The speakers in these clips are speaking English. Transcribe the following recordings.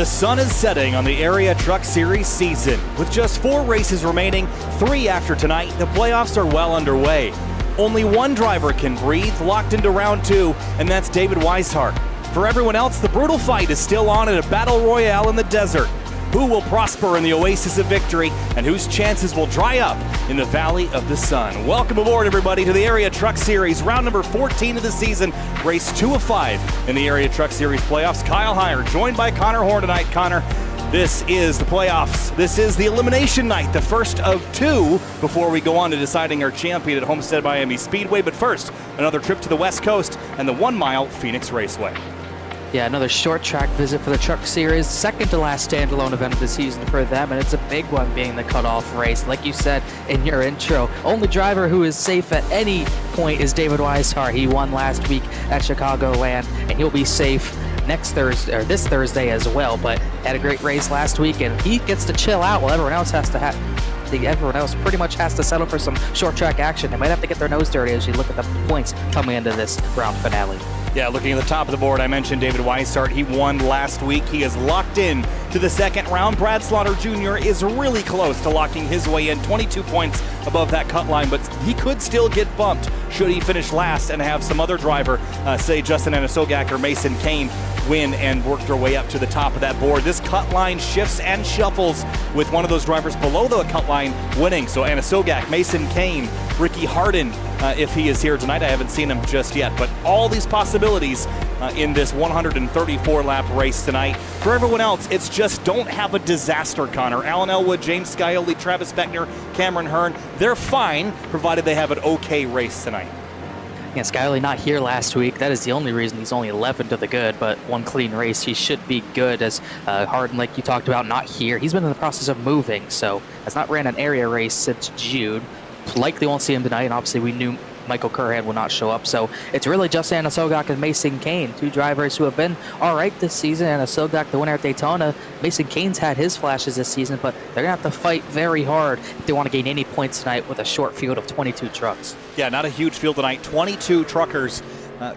The sun is setting on the Area Truck Series season. With just 4 races remaining, 3 after tonight, the playoffs are well underway. Only one driver can breathe, locked into round 2, and that's David Weishart. For everyone else, the brutal fight is still on in a battle royale in the desert. Who will prosper in the oasis of victory, and whose chances will dry up in the Valley of the Sun? Welcome aboard, everybody, to the Area Truck Series, round number 14 of the season, race 2 of 5 in the Area Truck Series playoffs. Kyle Heyer, joined by Connor Horn tonight. Connor, this is the playoffs. This is the elimination night, the first of 2 before we go on to deciding our champion at Homestead Miami Speedway. But first, another trip to the West Coast and the 1-mile Phoenix Raceway. Yeah, another short track visit for the Truck Series, second to last standalone event of the season for them, and it's a big one being the cutoff race. Like you said in your intro, only driver who is safe at any point is David Weishart. He won last week at Chicagoland, and he'll be safe next Thursday, or this Thursday as well, but had a great race last week, and he gets to chill out while everyone else has to everyone else pretty much has to settle for some short track action. They might have to get their nose dirty as you look at the points coming into this round finale. Yeah, looking at the top of the board, I mentioned David Weishart. He won last week. He is locked in to the second round. Brad Slaughter Jr. is really close to locking his way in, 22 points above that cut line, but he could still get bumped should he finish last and have some other driver, say Justin Anisogak or Mason Kane, win and work their way up to the top of that board. This cut line shifts and shuffles with one of those drivers below the cut line winning. So Anisogak, Mason Kane, Ricky Harden, if he is here tonight. I haven't seen him just yet, but all these possibilities in this 134-lap race tonight. For everyone else, it's just don't have a disaster, Connor. Alan Elwood, James Scioli, Travis Beckner, Cameron Hearn, they're fine, provided they have an okay race tonight. Yeah, Scioli not here last week. That is the only reason he's only 11 to the good, but one clean race. He should be good, as Harden, like you talked about, not here. He's been in the process of moving, so has not ran an area race since June. Likely won't see him tonight, and obviously we knew Michael Curran will not show up. So it's really just Anisogak and Mason Kane, 2 drivers who have been all right this season. Anisogak, the winner at Daytona. Mason Kane's had his flashes this season, but they're going to have to fight very hard if they want to gain any points tonight with a short field of 22 trucks. Yeah, not a huge field tonight. 22 truckers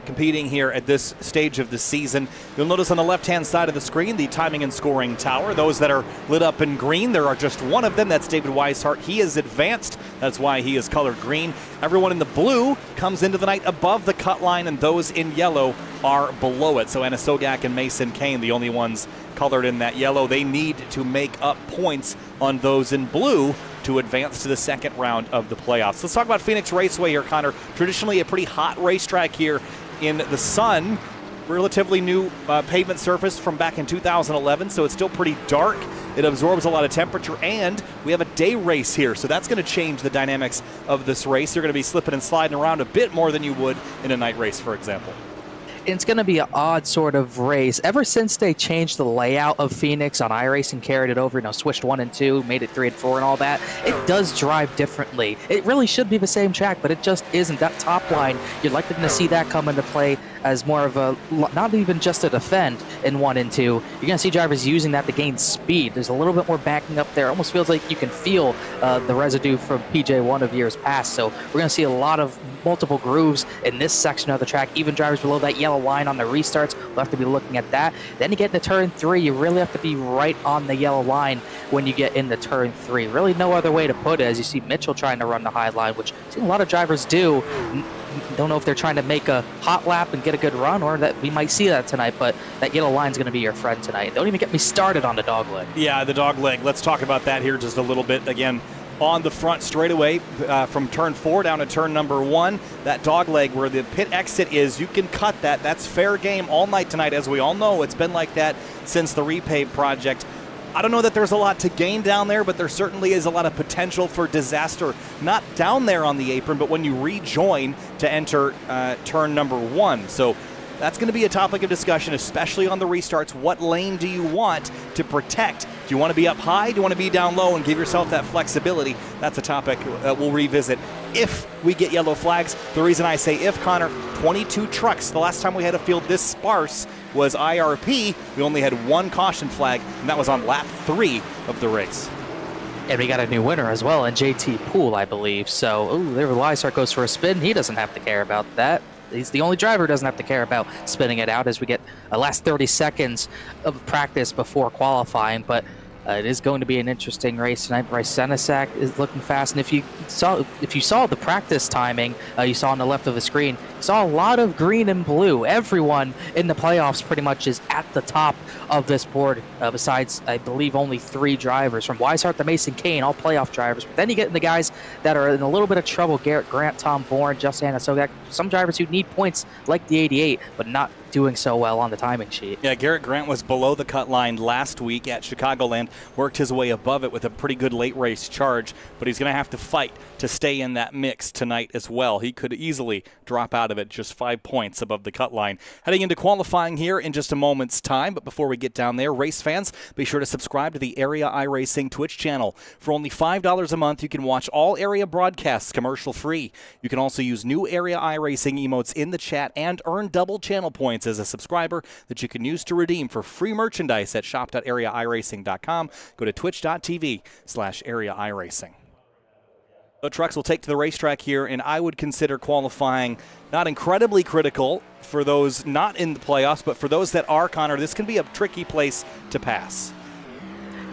competing here at this stage of the season. You'll notice on the left-hand side of the screen the timing and scoring tower. Those that are lit up in green, there are just one of them. That's David Weishart. He is advanced. That's why he is colored green. Everyone in the blue comes into the night above the cut line, and those in yellow are below it. So Anisogak and Mason Kane, the only ones colored in that yellow. They need to make up points on those in blue to advance to the second round of the playoffs. Let's talk about Phoenix Raceway here, Connor. Traditionally a pretty hot racetrack here in the sun. Relatively new pavement surface from back in 2011, so it's still pretty dark. It absorbs a lot of temperature, and we have a day race here, so that's going to change the dynamics of this race. You're going to be slipping and sliding around a bit more than you would in a night race, for example. It's going to be an odd sort of race. Ever since they changed the layout of Phoenix on iRacing, carried it over, switched 1 and 2, made it 3 and 4 and all that, it does drive differently. It really should be the same track, but it just isn't. That top line, you'd like to see that come into play as more of a, not even just a defend in 1 and 2. You're going to see drivers using that to gain speed. There's a little bit more backing up there. It almost feels like you can feel the residue from PJ1 of years past. So we're going to see a lot of multiple grooves in this section of the track. Even drivers below that yellow line on the restarts will have to be looking at that. Then you get into turn 3, you really have to be right on the yellow line when you get into turn 3. Really no other way to put it, as you see Mitchell trying to run the high line, which I've seen a lot of drivers do. Don't know if they're trying to make a hot lap and get a good run, or that we might see that tonight, but that yellow line's going to be your friend tonight. Don't even get me started on the dog leg. Yeah, the dog leg. Let's talk about that here just a little bit. Again, on the front straightaway from turn 4 down to turn number 1, that dog leg where the pit exit is, you can cut that. That's fair game all night tonight. As we all know, it's been like that since the repave project. I don't know that there's a lot to gain down there, but there certainly is a lot of potential for disaster. Not down there on the apron, but when you rejoin to enter turn number 1. So that's going to be a topic of discussion, especially on the restarts. What lane do you want to protect? Do you want to be up high? Do you want to be down low and give yourself that flexibility? That's a topic we'll revisit if we get yellow flags. The reason I say if, Connor, 22 trucks. The last time we had a field this sparse was IRP. We only had 1 caution flag, and that was on lap 3 of the race. And we got a new winner as well in JT Poole, I believe. So, there Weishart goes for a spin. He doesn't have to care about that. He's the only driver who doesn't have to care about spinning it out as we get a last 30 seconds of practice before qualifying. But it is going to be an interesting race tonight. Bryce Senesac is looking fast, and if you saw the practice timing, you saw on the left of the screen, you saw a lot of green and blue. Everyone in the playoffs pretty much is at the top of this board, besides, I believe, only 3 drivers, from Weishart to Mason Kane, all playoff drivers. But then you get the guys that are in a little bit of trouble: Garrett Grant, Tom Bourne, Justin Anasoga, some drivers who need points like the 88, but not doing so well on the timing sheet. Yeah, Garrett Grant was below the cut line last week at Chicagoland, worked his way above it with a pretty good late race charge, but he's going to have to fight to stay in that mix tonight as well. He could easily drop out of it just 5 points above the cut line. Heading into qualifying here in just a moment's time, but before we get down there, race fans, be sure to subscribe to the Area iRacing Twitch channel. For only $5 a month, you can watch all area broadcasts commercial-free. You can also use new Area iRacing emotes in the chat and earn double channel points as a subscriber that you can use to redeem for free merchandise at shop.areairacing.com. Go to twitch.tv/areairacing. The trucks will take to the racetrack here, and I would consider qualifying not incredibly critical for those not in the playoffs, but for those that are, Connor, this can be a tricky place to pass.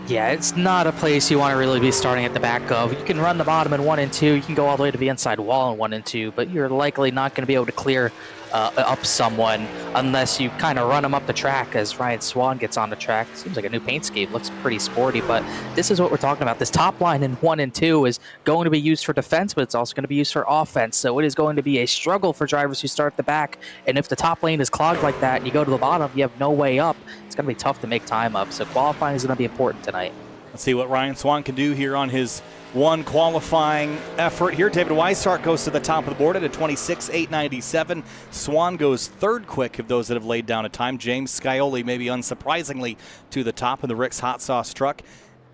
Yeah, it's not a place you want to really be starting at the back of. You can run the bottom in 1 and 2. You can go all the way to the inside wall in 1 and 2, but you're likely not going to be able to clear up someone unless you kind of run them up the track as Ryan Swan gets on the track. Seems like a new paint scheme. Looks pretty sporty, but this is what we're talking about. This top line in 1 and 2 is going to be used for defense, but it's also going to be used for offense. So it is going to be a struggle for drivers who start at the back. And if the top lane is clogged like that and you go to the bottom, you have no way up. It's going to be tough to make time up. So qualifying is going to be important tonight. Let's see what Ryan Swan can do here on his one qualifying effort here. David Weishart goes to the top of the board at a 26.897. Swan goes third quick of those that have laid down a time. James Scioli, maybe unsurprisingly, to the top of the Rick's Hot Sauce truck.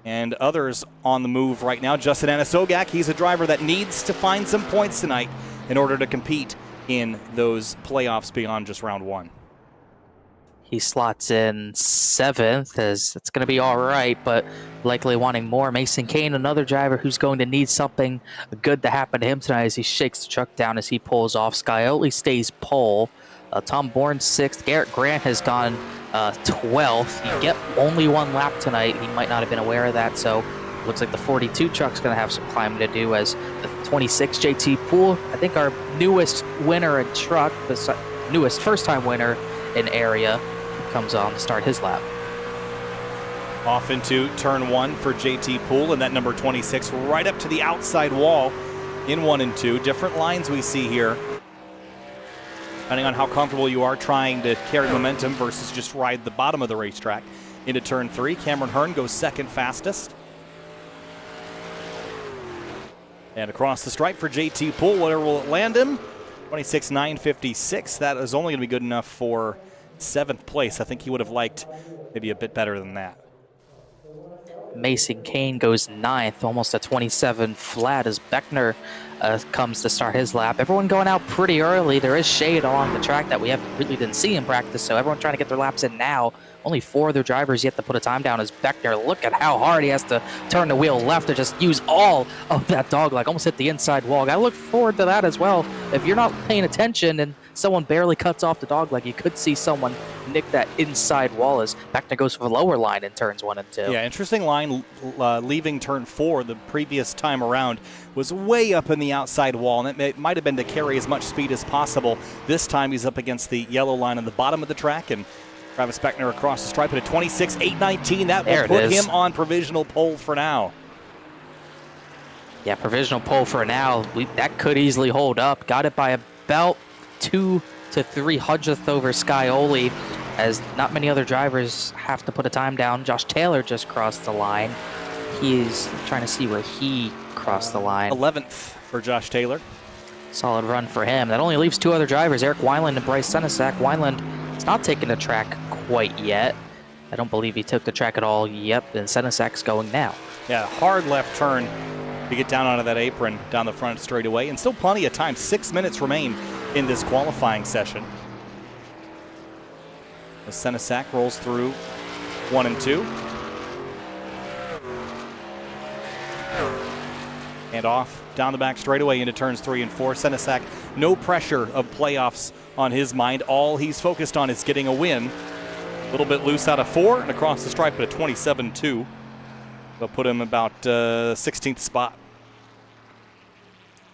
And others on the move right now. Justin Anasogak, he's a driver that needs to find some points tonight in order to compete in those playoffs beyond just round 1. He slots in 7th, as it's going to be all right, but likely wanting more. Mason Kane, another driver who's going to need something good to happen to him tonight as he shakes the truck down as he pulls off. Scioli stays pole. Tom Bourne 6th. Garrett Grant has gone 12th. You get only 1 lap tonight. He might not have been aware of that, so looks like the 42 truck's going to have some climbing to do, as the 26 JT Poole, I think our newest winner in truck, the newest first-time winner in area, comes on to start his lap. Off into turn 1 for JT Poole, and that number 26 right up to the outside wall in 1 and 2. Different lines we see here, depending on how comfortable you are trying to carry momentum versus just ride the bottom of the racetrack. Into turn 3, Cameron Hearn goes second fastest. And across the stripe for JT Poole, where will it land him? 26.956. That is only going to be good enough for 7th place. I think he would have liked maybe a bit better than that. Mason Kane goes 9th, almost a 27 flat as Beckner comes to start his lap. Everyone going out pretty early. There is shade along the track that we really didn't see in practice, so everyone trying to get their laps in now. Only 4 other drivers yet to put a time down as Beckner. Look at how hard he has to turn the wheel left to just use all of that dog leg. Almost hit the inside wall. Gotta look forward to that as well. If you're not paying attention and someone barely cuts off the dog leg, you could see someone nick that inside wall as Beckner goes for the lower line in turns 1 and 2. Yeah, interesting line leaving turn 4 the previous time around was way up in the outside wall, and it might have been to carry as much speed as possible. This time he's up against the yellow line on the bottom of the track, and Travis Beckner across the stripe at a 26.819. That will put him on provisional pole for now. Yeah, provisional pole for now. That could easily hold up. Got it by about 2 to 300th over Scioli, as not many other drivers have to put a time down. Josh Taylor just crossed the line. He's trying to see where he crossed the line. 11th for Josh Taylor. Solid run for him. That only leaves 2 other drivers, Eric Wineland and Bryce Senesac. Wineland is not taking the track quite yet. I don't believe he took the track at all. Yep, and Senesac's going now. Yeah, hard left turn to get down onto that apron down the front straightaway, and still plenty of time. 6 minutes remain in this qualifying session. As Senesac rolls through 1 and 2. And off down the back straightaway into turns 3 and 4. Senesac, no pressure of playoffs on his mind. All he's focused on is getting a win. A little bit loose out of 4 and across the stripe at a 27-2. They'll put him about 16th spot.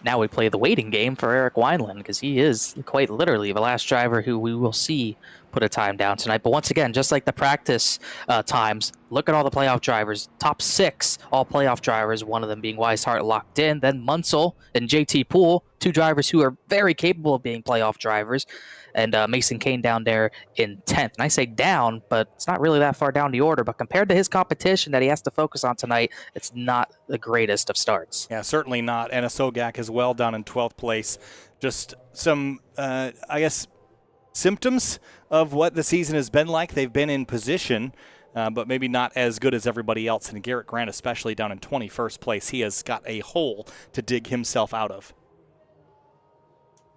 Now we play the waiting game for Eric Wineland, because he is quite literally the last driver who we will see put a time down tonight. But once again, just like the practice times, look at all the playoff drivers. Top 6, all playoff drivers, one of them being Weishart locked in. Then Munsell and JT Poole, 2 drivers who are very capable of being playoff drivers. And Mason Kane down there in 10th. And I say down, but it's not really that far down the order. But compared to his competition that he has to focus on tonight, it's not the greatest of starts. Yeah, certainly not. Anna Sogak as well down in 12th place. Just some, I guess, symptoms of what the season has been like. They've been in position, but maybe not as good as everybody else. And Garrett Grant, especially down in 21st place, he has got a hole to dig himself out of.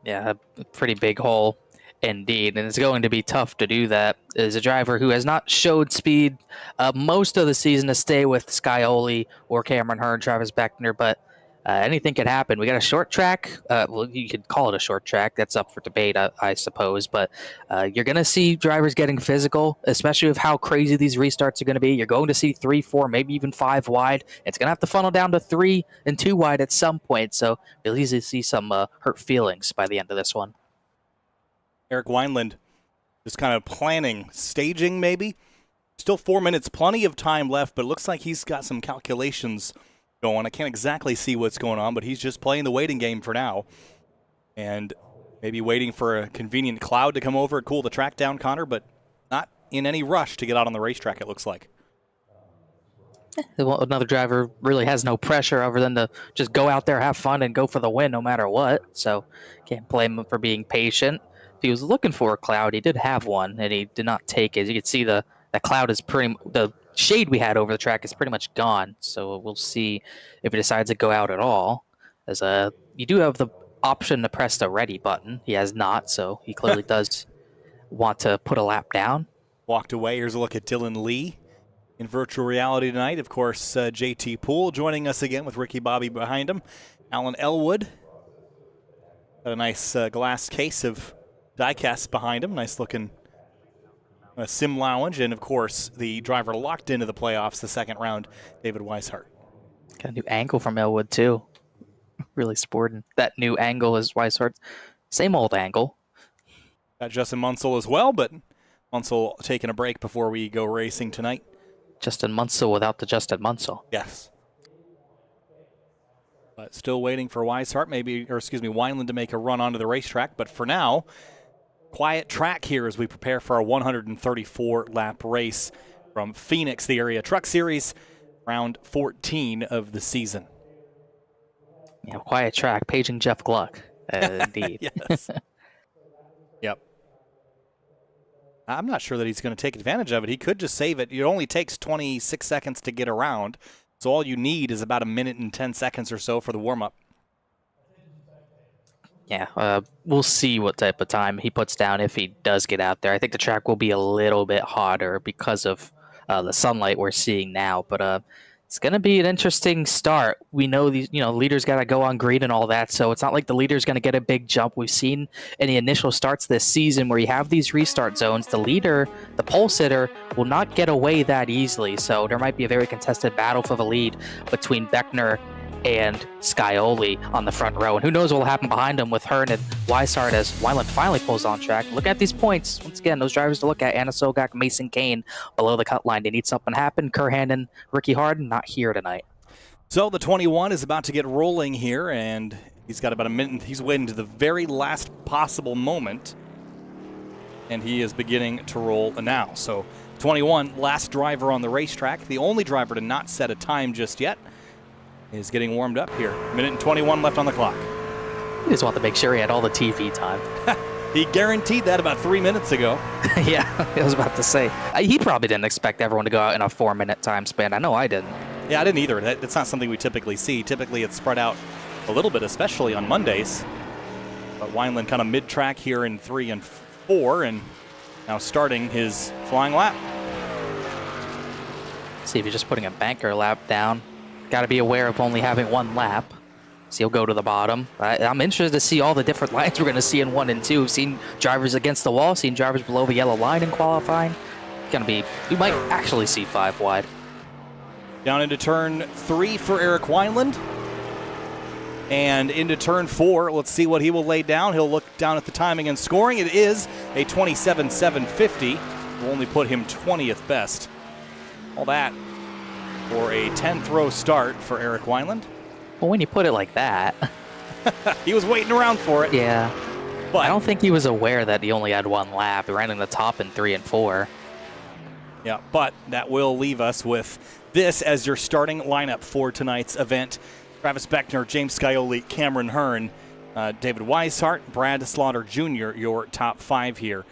Yeah, a pretty big hole. Indeed, and it's going to be tough to do that. As a driver who has not showed speed most of the season to stay with Scioli or Cameron Hearn, Travis Beckner, but anything could happen. We got a short track. Well, you could call it a short track. That's up for debate, I suppose. But you're going to see drivers getting physical, especially with how crazy these restarts are going to be. You're going to see 3, 4, maybe even 5 wide. It's going to have to funnel down to 3 and 2 wide at some point. So you'll easily see some hurt feelings by the end of this one. Eric Wineland just kind of planning, staging maybe. Still 4 minutes, plenty of time left, but it looks like he's got some calculations going. I can't exactly see what's going on, but he's just playing the waiting game for now. And maybe waiting for a convenient cloud to come over and cool the track down, Connor, but not in any rush to get out on the racetrack, it looks like. Another driver really has no pressure other than to just go out there, have fun, and go for the win no matter what. So can't blame him for being patient. If he was looking for a cloud, he did have one, and he did not take it. As you can see, the cloud is the shade we had over the track is pretty much gone. So we'll see if he decides to go out at all. As you do have the option to press the ready button. He has not, so he clearly does want to put a lap down. Walked away. Here's a look at Dylan Lee in virtual reality tonight. Of course, JT Poole joining us again with Ricky Bobby behind him. Alan Elwood. Got a nice glass case of diecast behind him. Nice looking sim lounge. And of course, the driver locked into the playoffs the second round, David Weishart. Got a new angle from Elwood, too. Really sporting. That new angle is Weishart. Same old angle. Got Justin Munsell as well, but Munsell taking a break before we go racing tonight. Justin Munsell without the Justin Munsell. Yes. But still waiting for Wineland to make a run onto the racetrack. But for now, quiet track here as we prepare for our 134-lap race from Phoenix, the Area Truck Series, round 14 of the season. Yeah, quiet track, paging Jeff Gluck. Indeed. Yes. Yep. I'm not sure that he's going to take advantage of it. He could just save it. It only takes 26 seconds to get around, so all you need is about 1 minute and 10 seconds or so for the warm-up. Yeah, we'll see what type of time he puts down if he does get out there. I think the track will be a little bit hotter because of the sunlight we're seeing now, but it's going to be an interesting start. We know these, leaders got to go on green and all that, so it's not like the leader's going to get a big jump. We've seen in the initial starts this season where you have these restart zones, the leader, the pole sitter, will not get away that easily, so there might be a very contested battle for the lead between Beckner and Scioli on the front row. And who knows what will happen behind him with Hearn and Weishart as Wineland finally pulls on track. Look at these points. Once again, those drivers to look at. Anna Sogak, Mason Kane below the cut line. They need something to happen. Kerhan and Ricky Harden not here tonight. So the 21 is about to get rolling here, and he's got about a minute. He's waiting to the very last possible moment, and he is beginning to roll now. So 21, last driver on the racetrack, the only driver to not set a time just yet, is getting warmed up here. Minute and 21 left on the clock. He just wanted to make sure he had all the TV time. He guaranteed that about 3 minutes ago. Yeah, I was about to say. He probably didn't expect everyone to go out in a 4-minute time span. I know I didn't. Yeah, I didn't either. That's not something we typically see. Typically it's spread out a little bit, especially on Mondays. But Wineland kind of mid-track here in 3 and 4, and now starting his flying lap. See if he's just putting a banker lap down. Got to be aware of only having one lap. so he'll go to the bottom. I'm interested to see all the different lines we're going to see in 1 and 2. We've seen drivers against the wall, seen drivers below the yellow line in qualifying. We might actually see 5 wide. Down into turn 3 for Eric Wineland. And into turn 4, let's see what he will lay down. He'll look down at the timing and scoring. It is a 27.750. Will only put him 20th best. All that for a 10th row start for Eric Wineland. Well, when you put it like that. He was waiting around for it. Yeah. But I don't think he was aware that he only had 1 lap. He ran in the top in 3 and 4. Yeah, but that will leave us with this as your starting lineup for tonight's event. Travis Beckner, James Scioli, Cameron Hearn, David Weishart, Brad Slaughter Jr., your top 5 here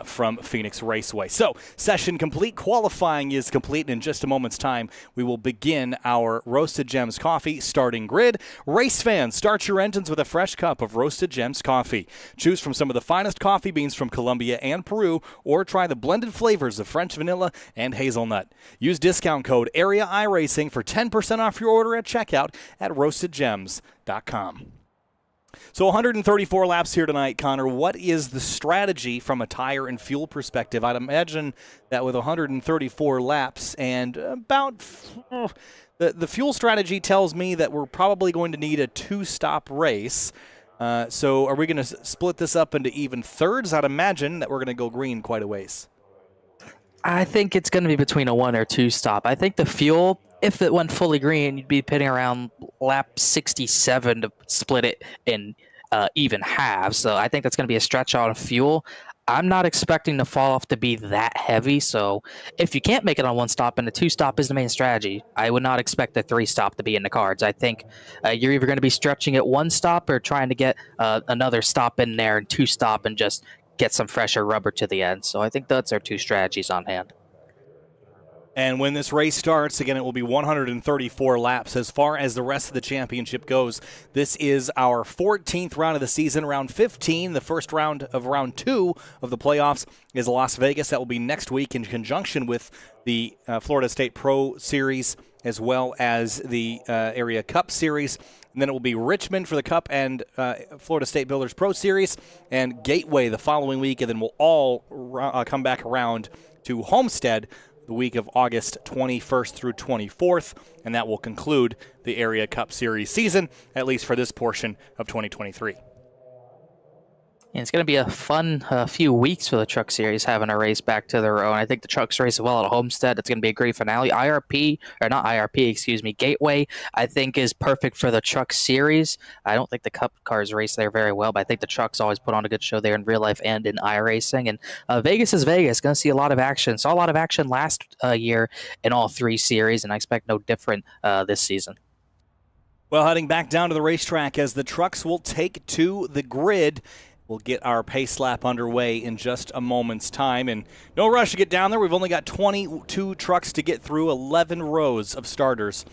from Phoenix Raceway. So, session complete. Qualifying is complete. In just a moment's time, we will begin our Roasted Gems Coffee starting grid. Race fans, start your engines with a fresh cup of Roasted Gems Coffee. Choose from some of the finest coffee beans from Colombia and Peru, or try the blended flavors of French vanilla and hazelnut. Use discount code AREA iRacing for 10% off your order at checkout at roastedgems.com. So 134 laps here tonight, Connor. What is the strategy from a tire and fuel perspective? I'd imagine that with 134 laps and about the fuel strategy tells me that we're probably going to need a 2-stop race. So are we going to split this up into even thirds? I'd imagine that we're going to go green quite a ways. I think it's going to be between a 1 or 2 stop. I think the fuel, if it went fully green, you'd be pitting around lap 67 to split it in even halves. So I think that's going to be a stretch out of fuel. I'm not expecting the fall off to be that heavy. So if you can't make it on 1 stop and a 2 stop is the main strategy, I would not expect the 3 stop to be in the cards. I think you're either going to be stretching at 1 stop or trying to get another stop in there and 2 stop and just get some fresher rubber to the end. So I think that's our 2 strategies on hand. And when this race starts, again, it will be 134 laps. As far as the rest of the championship goes, this is our 14th round of the season, round 15. The first round of round 2 of the playoffs is Las Vegas. That will be next week in conjunction with the Florida State Pro Series as well as the Area Cup Series. And then it will be Richmond for the Cup and Florida State Builders Pro Series and Gateway the following week. And then we'll all come back around to Homestead the week of August 21st through 24th, and that will conclude the Area Cup Series season, at least for this portion of 2023. And it's going to be a fun few weeks for the Truck Series, having a race back to their own. I think the Trucks race well at Homestead. It's going to be a great finale. Gateway, I think, is perfect for the Truck Series. I don't think the Cup cars race there very well, but I think the Trucks always put on a good show there in real life and in iRacing. And Vegas is Vegas. Going to see a lot of action. Saw a lot of action last year in all 3 series, and I expect no different this season. Well, heading back down to the racetrack as the Trucks will take to the grid. We'll get our pace lap underway in just a moment's time. And no rush to get down there. We've only got 22 trucks to get through, 11 rows of starters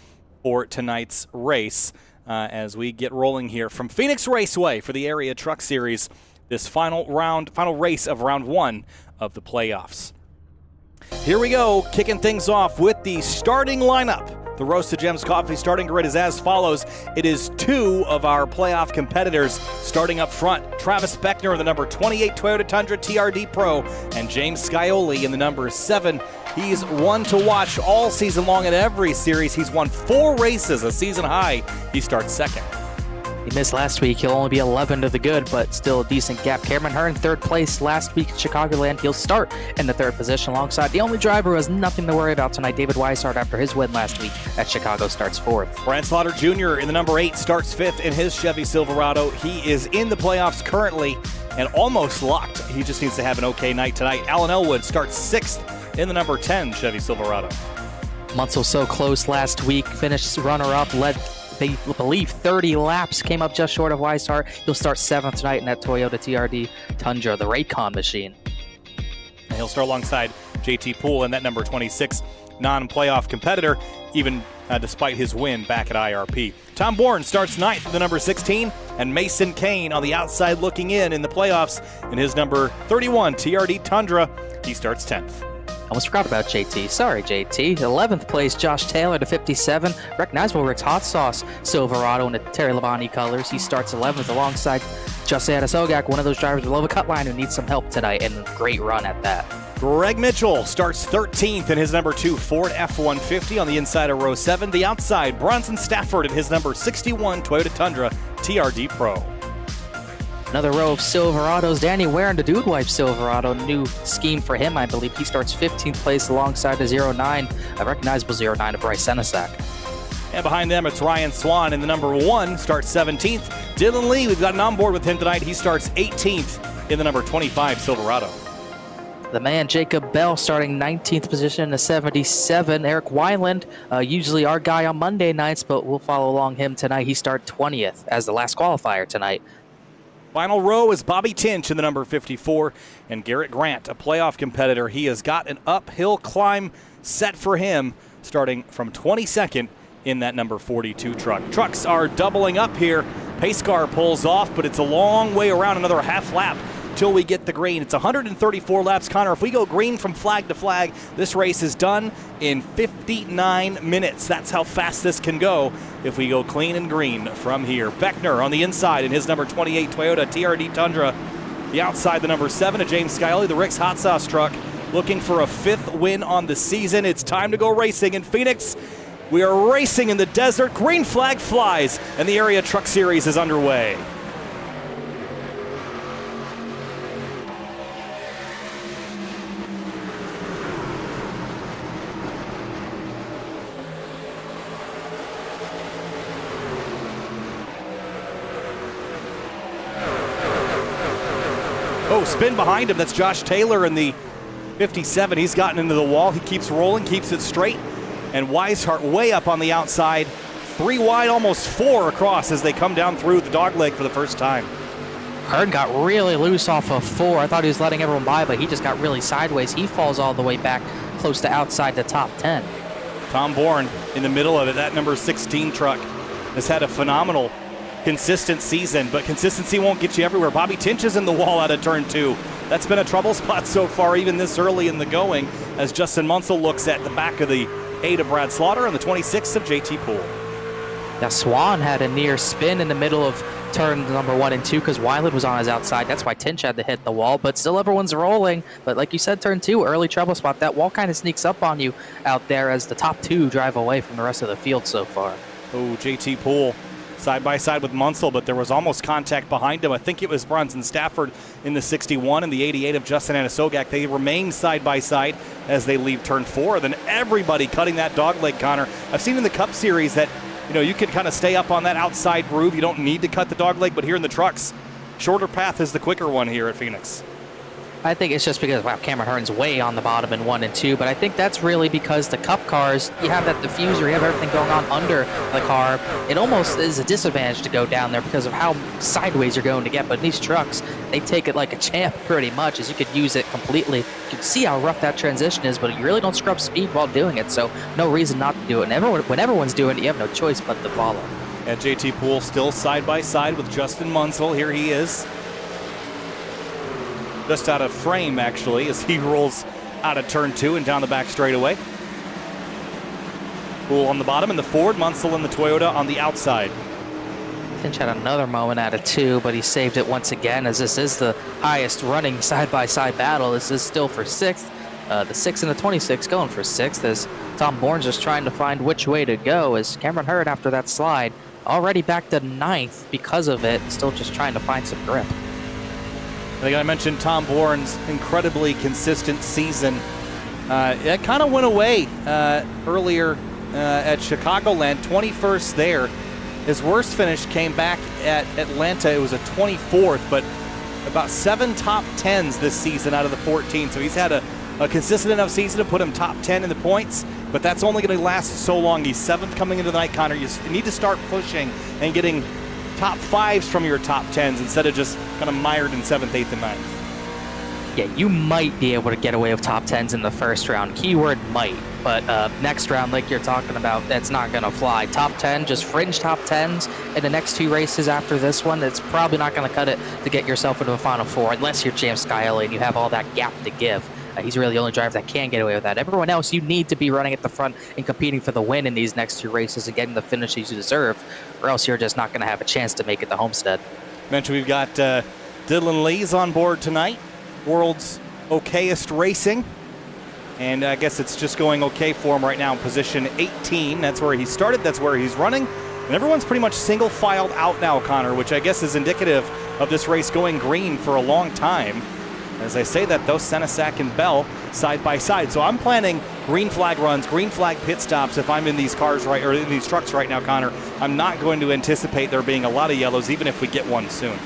for tonight's race as we get rolling here from Phoenix Raceway for the Area Truck Series, this final race of round 1 of the playoffs. Here we go, kicking things off with the starting lineup. The Roasted Gems Coffee starting grid is as follows. It is 2 of our playoff competitors starting up front. Travis Beckner in the number 28 Toyota Tundra TRD Pro and James Scioli in the number 7. He's one to watch all season long in every series. He's won 4 races, a season high. He starts second. He missed last week. He'll only be 11 to the good, but still a decent gap. Cameron Hearn, 3rd place last week at Chicagoland. He'll start in the 3rd position alongside the only driver who has nothing to worry about tonight, David Weishart, after his win last week at Chicago, starts 4th. Brad Slaughter Jr. in the number 8 starts 5th in his Chevy Silverado. He is in the playoffs currently and almost locked. He just needs to have an okay night tonight. Alan Elwood starts 6th in the number 10 Chevy Silverado. Munsell so close last week, finished runner-up, led they believe 30 laps, came up just short of Weishart. He'll start 7th tonight in that Toyota TRD Tundra, the Raycon machine. And he'll start alongside JT Poole in that number 26 non-playoff competitor, even despite his win back at IRP. Tom Bourne starts 9th in the number 16, and Mason Kane on the outside looking in the playoffs in his number 31 TRD Tundra. He starts 10th. Almost forgot about JT. Sorry, JT. 11th place, Josh Taylor to 57. Recognizable Rick's Hot Sauce Silverado in the Terry Labonte colors. He starts 11th alongside Justin Sogak, one of those drivers below the cut line who needs some help tonight, and great run at that. Greg Mitchell starts 13th in his number 2 Ford F-150 on the inside of row 7. The outside, Bronson Stafford in his number 61 Toyota Tundra TRD Pro. Another row of Silverados. Danny wearing the Dude Wife Silverado. New scheme for him, I believe. He starts 15th place alongside the 09, a recognizable 09 of Bryce Senesac. And behind them, it's Ryan Swan in the number 1, starts 17th. Dylan Lee, we've got an onboard with him tonight. He starts 18th in the number 25 Silverado. The man, Jacob Bell, starting 19th position in the 77. Eric Weiland, usually our guy on Monday nights, but we'll follow along him tonight. He started 20th as the last qualifier tonight. Final row is Bobby Tinch in the number 54, and Garrett Grant, a playoff competitor. He has got an uphill climb set for him, starting from 22nd in that number 42 truck. Trucks are doubling up here. Pace car pulls off, but it's a long way around, another half lap till we get the green. It's 134 laps, Connor. If we go green from flag to flag, this race is done in 59 minutes. That's how fast this can go if we go clean and green from here. Beckner on the inside in his number 28 Toyota TRD Tundra. The outside, the number 7 of James Scioli, the Rick's Hot Sauce truck, looking for a 5th win on the season. It's time to go racing in Phoenix. We are racing in the desert. Green flag flies, and the Area Truck Series is underway. Oh, spin behind him. That's Josh Taylor in the 57. He's gotten into the wall. He keeps rolling, keeps it straight. And Weishart way up on the outside. 3 wide, almost 4 across as they come down through the dogleg for the first time. Hearn got really loose off of 4. I thought he was letting everyone by, but he just got really sideways. He falls all the way back close to outside the top 10. Tom Bourne in the middle of it. That number 16 truck has had a phenomenal consistent season, but consistency won't get you everywhere. Bobby Tinch is in the wall out of turn 2. That's been a trouble spot so far, even this early in the going, as Justin Munsell looks at the back of the 8 of Brad Slaughter and the 26 of JT Poole. Now Swan had a near spin in the middle of turn number 1 and 2 because Weiland was on his outside. That's why Tinch had to hit the wall, but still everyone's rolling. But like you said, turn 2, early trouble spot. That wall kind of sneaks up on you out there as the top 2 drive away from the rest of the field so far. Oh, JT Poole side by side with Munsell, but there was almost contact behind him. I think it was Bronson Stafford in the 61 and the 88 of Justin Anasogak. They remain side by side as they leave turn 4. Then everybody cutting that dogleg, Connor. I've seen in the Cup Series that, you know, you can kind of stay up on that outside groove. You don't need to cut the dogleg, but here in the trucks, shorter path is the quicker one here at Phoenix. I think it's just because, wow, Cameron Hearn's way on the bottom in 1 and 2, but I think that's really because the Cup cars, you have that diffuser, you have everything going on under the car. It almost is a disadvantage to go down there because of how sideways you're going to get, but in these trucks, they take it like a champ pretty much, as you could use it completely. You can see how rough that transition is, but you really don't scrub speed while doing it, so no reason not to do it. And when everyone's doing it, you have no choice but to follow. And JT Poole still side by side with Justin Munsell. Here he is. Just out of frame, actually, as he rolls out of turn 2 and down the back straightaway. Poole on the bottom in the Ford, Munsell in the Toyota on the outside. Tinch had another moment out of 2, but he saved it once again, as this is the highest running side-by-side battle. This is still for 6th. The 6 and the 26 going for 6th, as Tom Bourne's just trying to find which way to go, as Cameron Hearn, after that slide, already back to 9th because of it, still just trying to find some grip. I mentioned Tom Bourne's incredibly consistent season. It kind of went away earlier at Chicagoland, 21st there. His worst finish came back at Atlanta. It was a 24th, but about 7 top 10s this season out of the 14. So he's had a consistent enough season to put him top 10 in the points, but that's only going to last so long. He's 7th coming into the night, Connor. You need to start pushing and getting top 5s from your top 10s instead of just kind of mired in 7th, 8th, and 9th. Yeah, you might be able to get away with top 10s in the first round. Keyword might, but next round, like you're talking about, that's not going to fly. Top 10, just fringe top 10s in the next 2 races after this one, it's probably not going to cut it to get yourself into a Final 4 unless you're James Scioli and you have all that gap to give. He's really the only driver that can get away with that. Everyone else, you need to be running at the front and competing for the win in these next 2 races and getting the finishes you deserve, or else you're just not going to have a chance to make it to Homestead. Mentioned we've got Dylan Lees on board tonight, world's okayest racing. And I guess it's just going okay for him right now in position 18. That's where he started, that's where he's running. And everyone's pretty much single filed out now, Connor, which I guess is indicative of this race going green for a long time. As I say that, though, Senesac and Bell side by side. So I'm planning green flag runs, green flag pit stops if I'm in these cars right, or in these trucks right now, Connor. I'm not going to anticipate there being a lot of yellows, even if we get one soon.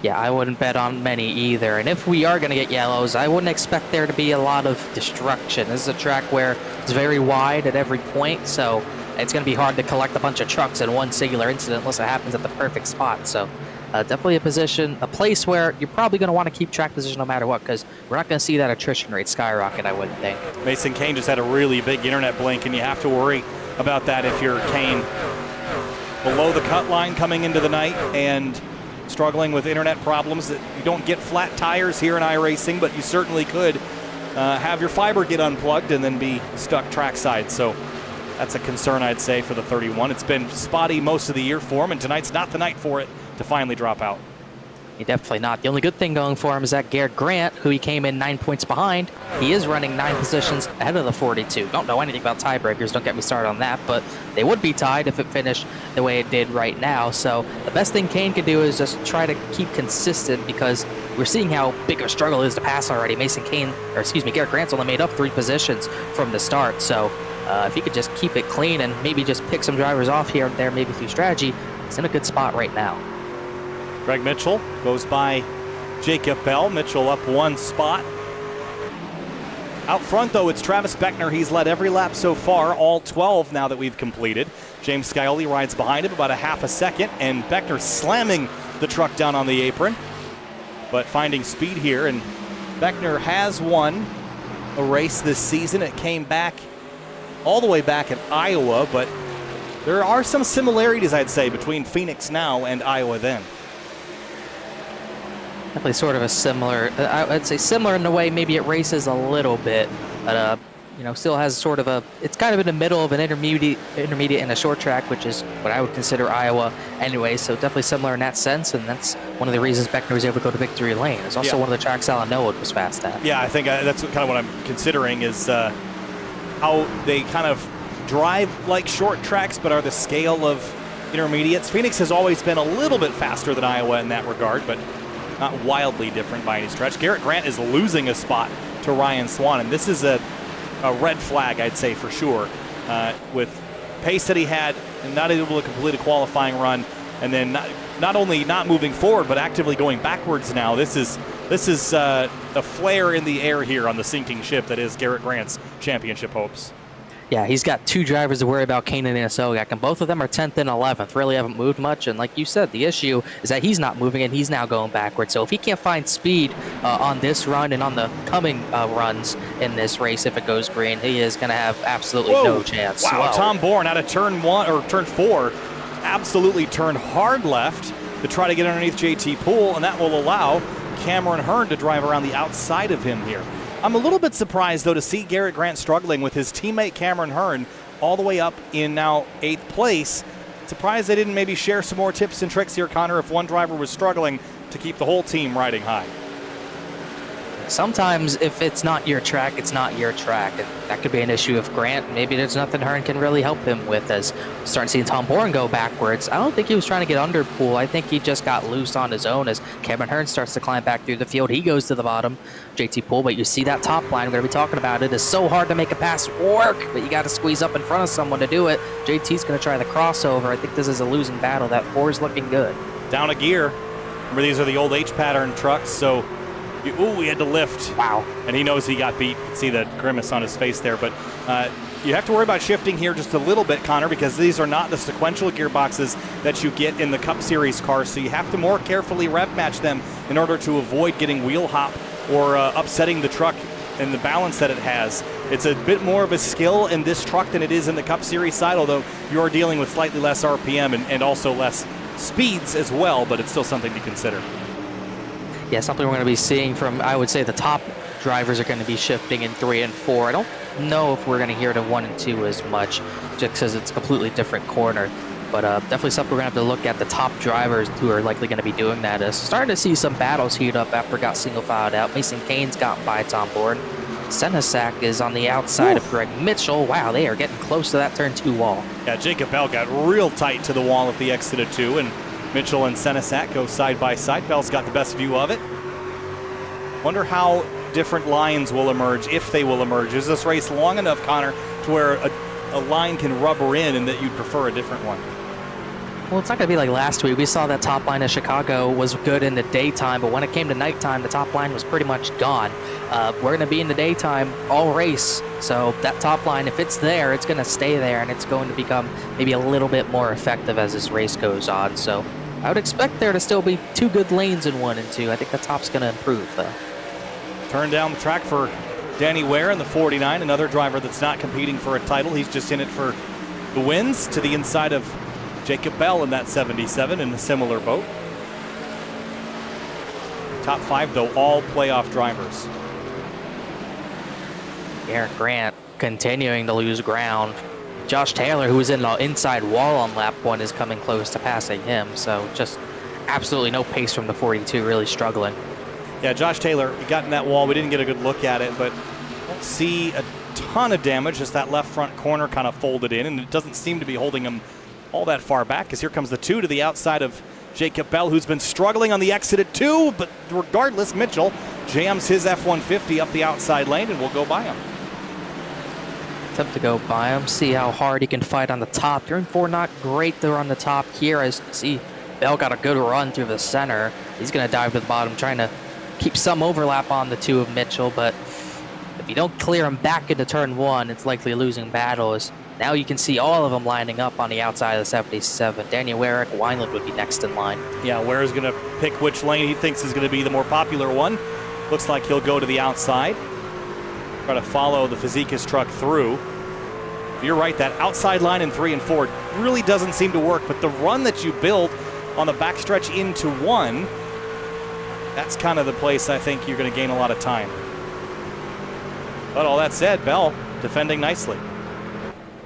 Yeah, I wouldn't bet on many either. And if we are going to get yellows, I wouldn't expect there to be a lot of destruction. This is a track where it's very wide at every point, so it's going to be hard to collect a bunch of trucks in one singular incident unless it happens at the perfect spot. So definitely a place where you're probably going to want to keep track position no matter what, because we're not going to see that attrition rate skyrocket, I wouldn't think. Mason Kane just had a really big internet blink, and you have to worry about that if you're Kane. Below the cut line coming into the night and struggling with internet problems. That you don't get flat tires here in iRacing, but you certainly could have your fiber get unplugged and then be stuck trackside. So that's a concern, I'd say, for the 31. It's been spotty most of the year for him, and tonight's not the night for it to finally drop out. Definitely not. The only good thing going for him is that Garrett Grant, who he came in 9 points behind, he is running 9 positions ahead of the 42. Don't know anything about tiebreakers, don't get me started on that, but they would be tied if it finished the way it did right now. So the best thing Kane can do is just try to keep consistent, because we're seeing how big a struggle it is to pass already. Garrett Grant's only made up 3 positions from the start. So if he could just keep it clean and maybe just pick some drivers off here and there, maybe through strategy, he's in a good spot right now. Greg Mitchell goes by Jacob Bell. Mitchell up 1 spot. Out front, though, it's Travis Beckner. He's led every lap so far, all 12 now that we've completed. James Scioli rides behind him about a half a second, and Beckner slamming the truck down on the apron, but finding speed here. And Beckner has won a race this season. It came back all the way back in Iowa, but there are some similarities, I'd say, between Phoenix now and Iowa then. Definitely sort of a similar, I'd say similar in the way maybe it races a little bit, but still has sort of it's kind of in the middle of an intermediate and a short track, which is what I would consider Iowa anyway. So definitely similar in that sense, and that's one of the reasons Beckner was able to go to victory lane. It's also one of the tracks Alan Noah was fast at. Yeah, I think that's kind of what I'm considering is how they kind of drive like short tracks, but are the scale of intermediates. Phoenix has always been a little bit faster than Iowa in that regard, but not wildly different by any stretch. Garrett Grant is losing a spot to Ryan Swan, and this is a red flag, I'd say, for sure. With pace that he had and not able to complete a qualifying run, and then not only not moving forward, but actively going backwards now. This is a flare in the air here on the sinking ship that is Garrett Grant's championship hopes. Yeah, he's got 2 drivers to worry about, Kane and Inesogak, and both of them are 10th and 11th. Really haven't moved much, and like you said, the issue is that he's not moving and he's now going backwards. So if he can't find speed on this run and on the coming runs in this race, if it goes green, he is going to have absolutely no chance. Wow, Tom Bourne out of turn 4, absolutely turned hard left to try to get underneath JT Poole, and that will allow Cameron Hearn to drive around the outside of him here. I'm a little bit surprised, though, to see Garrett Grant struggling with his teammate Cameron Hearn all the way up in now 8th place. Surprised they didn't maybe share some more tips and tricks here, Connor, if one driver was struggling to keep the whole team riding high. Sometimes if it's not your track, it's not your track. And that could be an issue of Grant. Maybe there's nothing Hearn can really help him with, as we're starting seeing Tom Bourne go backwards. I don't think he was trying to get under Poole. I think he just got loose on his own as Cameron Hearn starts to climb back through the field. He goes to the bottom, JT Poole, but you see that top line, we're going to be talking about it. It's so hard to make a pass work, but you got to squeeze up in front of someone to do it. JT's going to try the crossover. I think this is a losing battle. That 4 is looking good. Down a gear. Remember, these are the old H-pattern trucks, so he had to lift. Wow. And he knows he got beat. See the grimace on his face there. But you have to worry about shifting here just a little bit, Connor, because these are not the sequential gearboxes that you get in the Cup Series cars. So you have to more carefully rev match them in order to avoid getting wheel hop or upsetting the truck and the balance that it has. It's a bit more of a skill in this truck than it is in the Cup Series side, although you're dealing with slightly less RPM and also less speeds as well, but it's still something to consider. Yeah, something we're going to be seeing from, I would say, the top drivers are going to be shifting in 3 and 4. I don't know if we're going to hear it in 1 and 2 as much, just because it's a completely different corner. But definitely something we're going to have to look at. The top drivers who are likely going to be doing that is starting to see some battles heat up after it got single filed out. Mason Kane's gotten bites on board. Senesac is on the outside of Greg Mitchell. Wow, they are getting close to that turn 2 wall. Yeah, Jacob Bell got real tight to the wall at the exit of 2, and Mitchell and Senesac go side by side. Bell's got the best view of it. Wonder how different lines will emerge, if they will emerge. Is this race long enough, Connor, to where a line can rubber in and that you'd prefer a different one? Well, it's not going to be like last week. We saw that top line of Chicago was good in the daytime, but when it came to nighttime, the top line was pretty much gone. We're going to be in the daytime all race, so that top line, if it's there, it's going to stay there, and it's going to become maybe a little bit more effective as this race goes on. So I would expect there to still be 2 good lanes in 1 and 2. I think the top's going to improve, though. Turn down the track for Danny Ware in the 49, another driver that's not competing for a title. He's just in it for the wins, to the inside of Jacob Bell in that 77 in a similar boat. Top 5, though, all playoff drivers. Garrett Grant continuing to lose ground. Josh Taylor, who was in the inside wall on lap 1, is coming close to passing him. So just absolutely no pace from the 42, really struggling. Yeah, Josh Taylor, he got in that wall. We didn't get a good look at it, but don't see a ton of damage. Just that left front corner kind of folded in, and it doesn't seem to be holding him all that far back, because here comes the 2 to the outside of Jacob Bell, who's been struggling on the exit at 2, but regardless, Mitchell jams his F-150 up the outside lane and will go by him. Attempt to go by him, see how hard he can fight on the top. Turn 4 not great there on the top here, as you see Bell got a good run through the center. He's going to dive to the bottom, trying to keep some overlap on the 2 of Mitchell, but if you don't clear him back into turn 1, it's likely a losing battle. As now you can see all of them lining up on the outside of the 77. Daniel Warwick, Wineland would be next in line. Yeah, Ware is going to pick which lane he thinks is going to be the more popular one. Looks like he'll go to the outside. Try to follow the Physicus truck through. You're right, that outside line in 3 and 4 really doesn't seem to work, but the run that you build on the backstretch into 1, that's kind of the place I think you're going to gain a lot of time. But all that said, Bell defending nicely.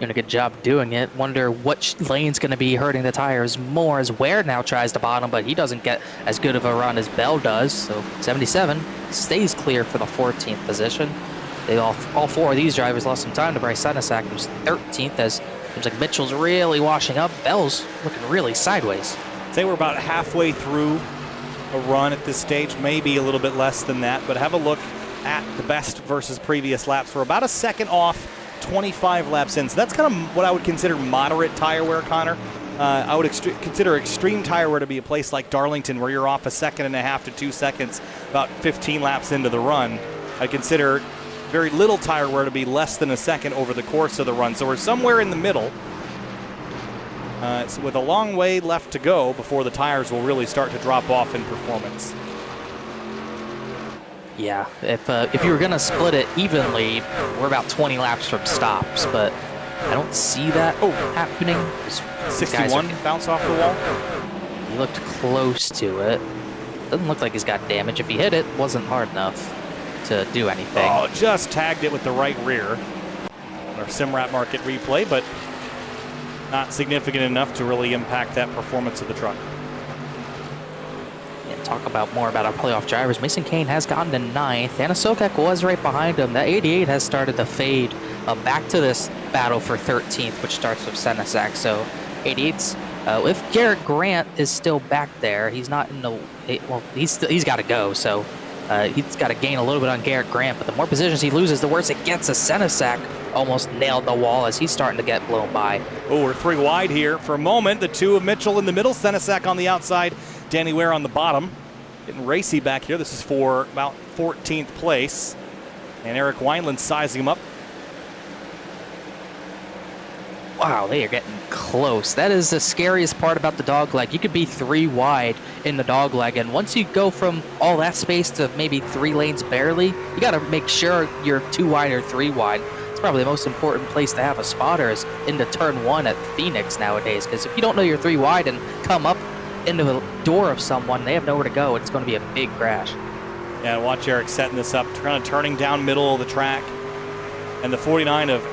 Doing a good job doing it. Wonder which lane's going to be hurting the tires more, as Ware now tries to bottom, but he doesn't get as good of a run as Bell does. So 77 stays clear for the 14th position. They all 4 of these drivers lost some time to Bryce Senesac, who's 13th, as seems like Mitchell's really washing up. Bell's looking really sideways. I'd say we're about halfway through a run at this stage, maybe a little bit less than that, but have a look at the best versus previous laps. We're about a second off 25 laps in, so that's kind of what I would consider moderate tire wear, Connor. I would consider extreme tire wear to be a place like Darlington, where you're off a 1.5 seconds to 2 seconds about 15 laps into the run. I consider very little tire wear to be less than a second over the course of the run, so we're somewhere in the middle. It's with a long way left to go before the tires will really start to drop off in performance. Yeah, if you were going to split it evenly, we're about 20 laps from stops, but I don't see that happening. 61 bounce off the wall. He looked close to it. Doesn't look like he's got damage. If he hit it, wasn't hard enough to do anything. Oh, just tagged it with the right rear. Our Simrat market replay, but not significant enough to really impact that performance of the truck. Talk about more about our playoff drivers. Mason Kane has gotten to 9th. Anna Sokak was right behind him. That 88 has started to fade back to this battle for 13th, which starts with Senesac. So 88's, if Garrett Grant is still back there, he's not in the, well, he's got to go. So he's got to gain a little bit on Garrett Grant, but the more positions he loses, the worse it gets. As Senesac almost nailed the wall as he's starting to get blown by. Oh, we're 3 wide here for a moment. The 2 of Mitchell in the middle, Senesac on the outside, Danny Ware on the bottom. Getting racy back here. This is for about 14th place. And Eric Wineland sizing him up. Wow, they are getting close. That is the scariest part about the dogleg. You could be 3 wide in the dogleg, and once you go from all that space to maybe 3 lanes barely, you got to make sure you're 2 wide or 3 wide. It's probably the most important place to have a spotter is into turn 1 at Phoenix nowadays, because if you don't know you're 3 wide and come up into the door of someone, they have nowhere to go. It's going to be a big crash. Yeah, watch Eric setting this up, kind of turning down middle of the track. And the 49 of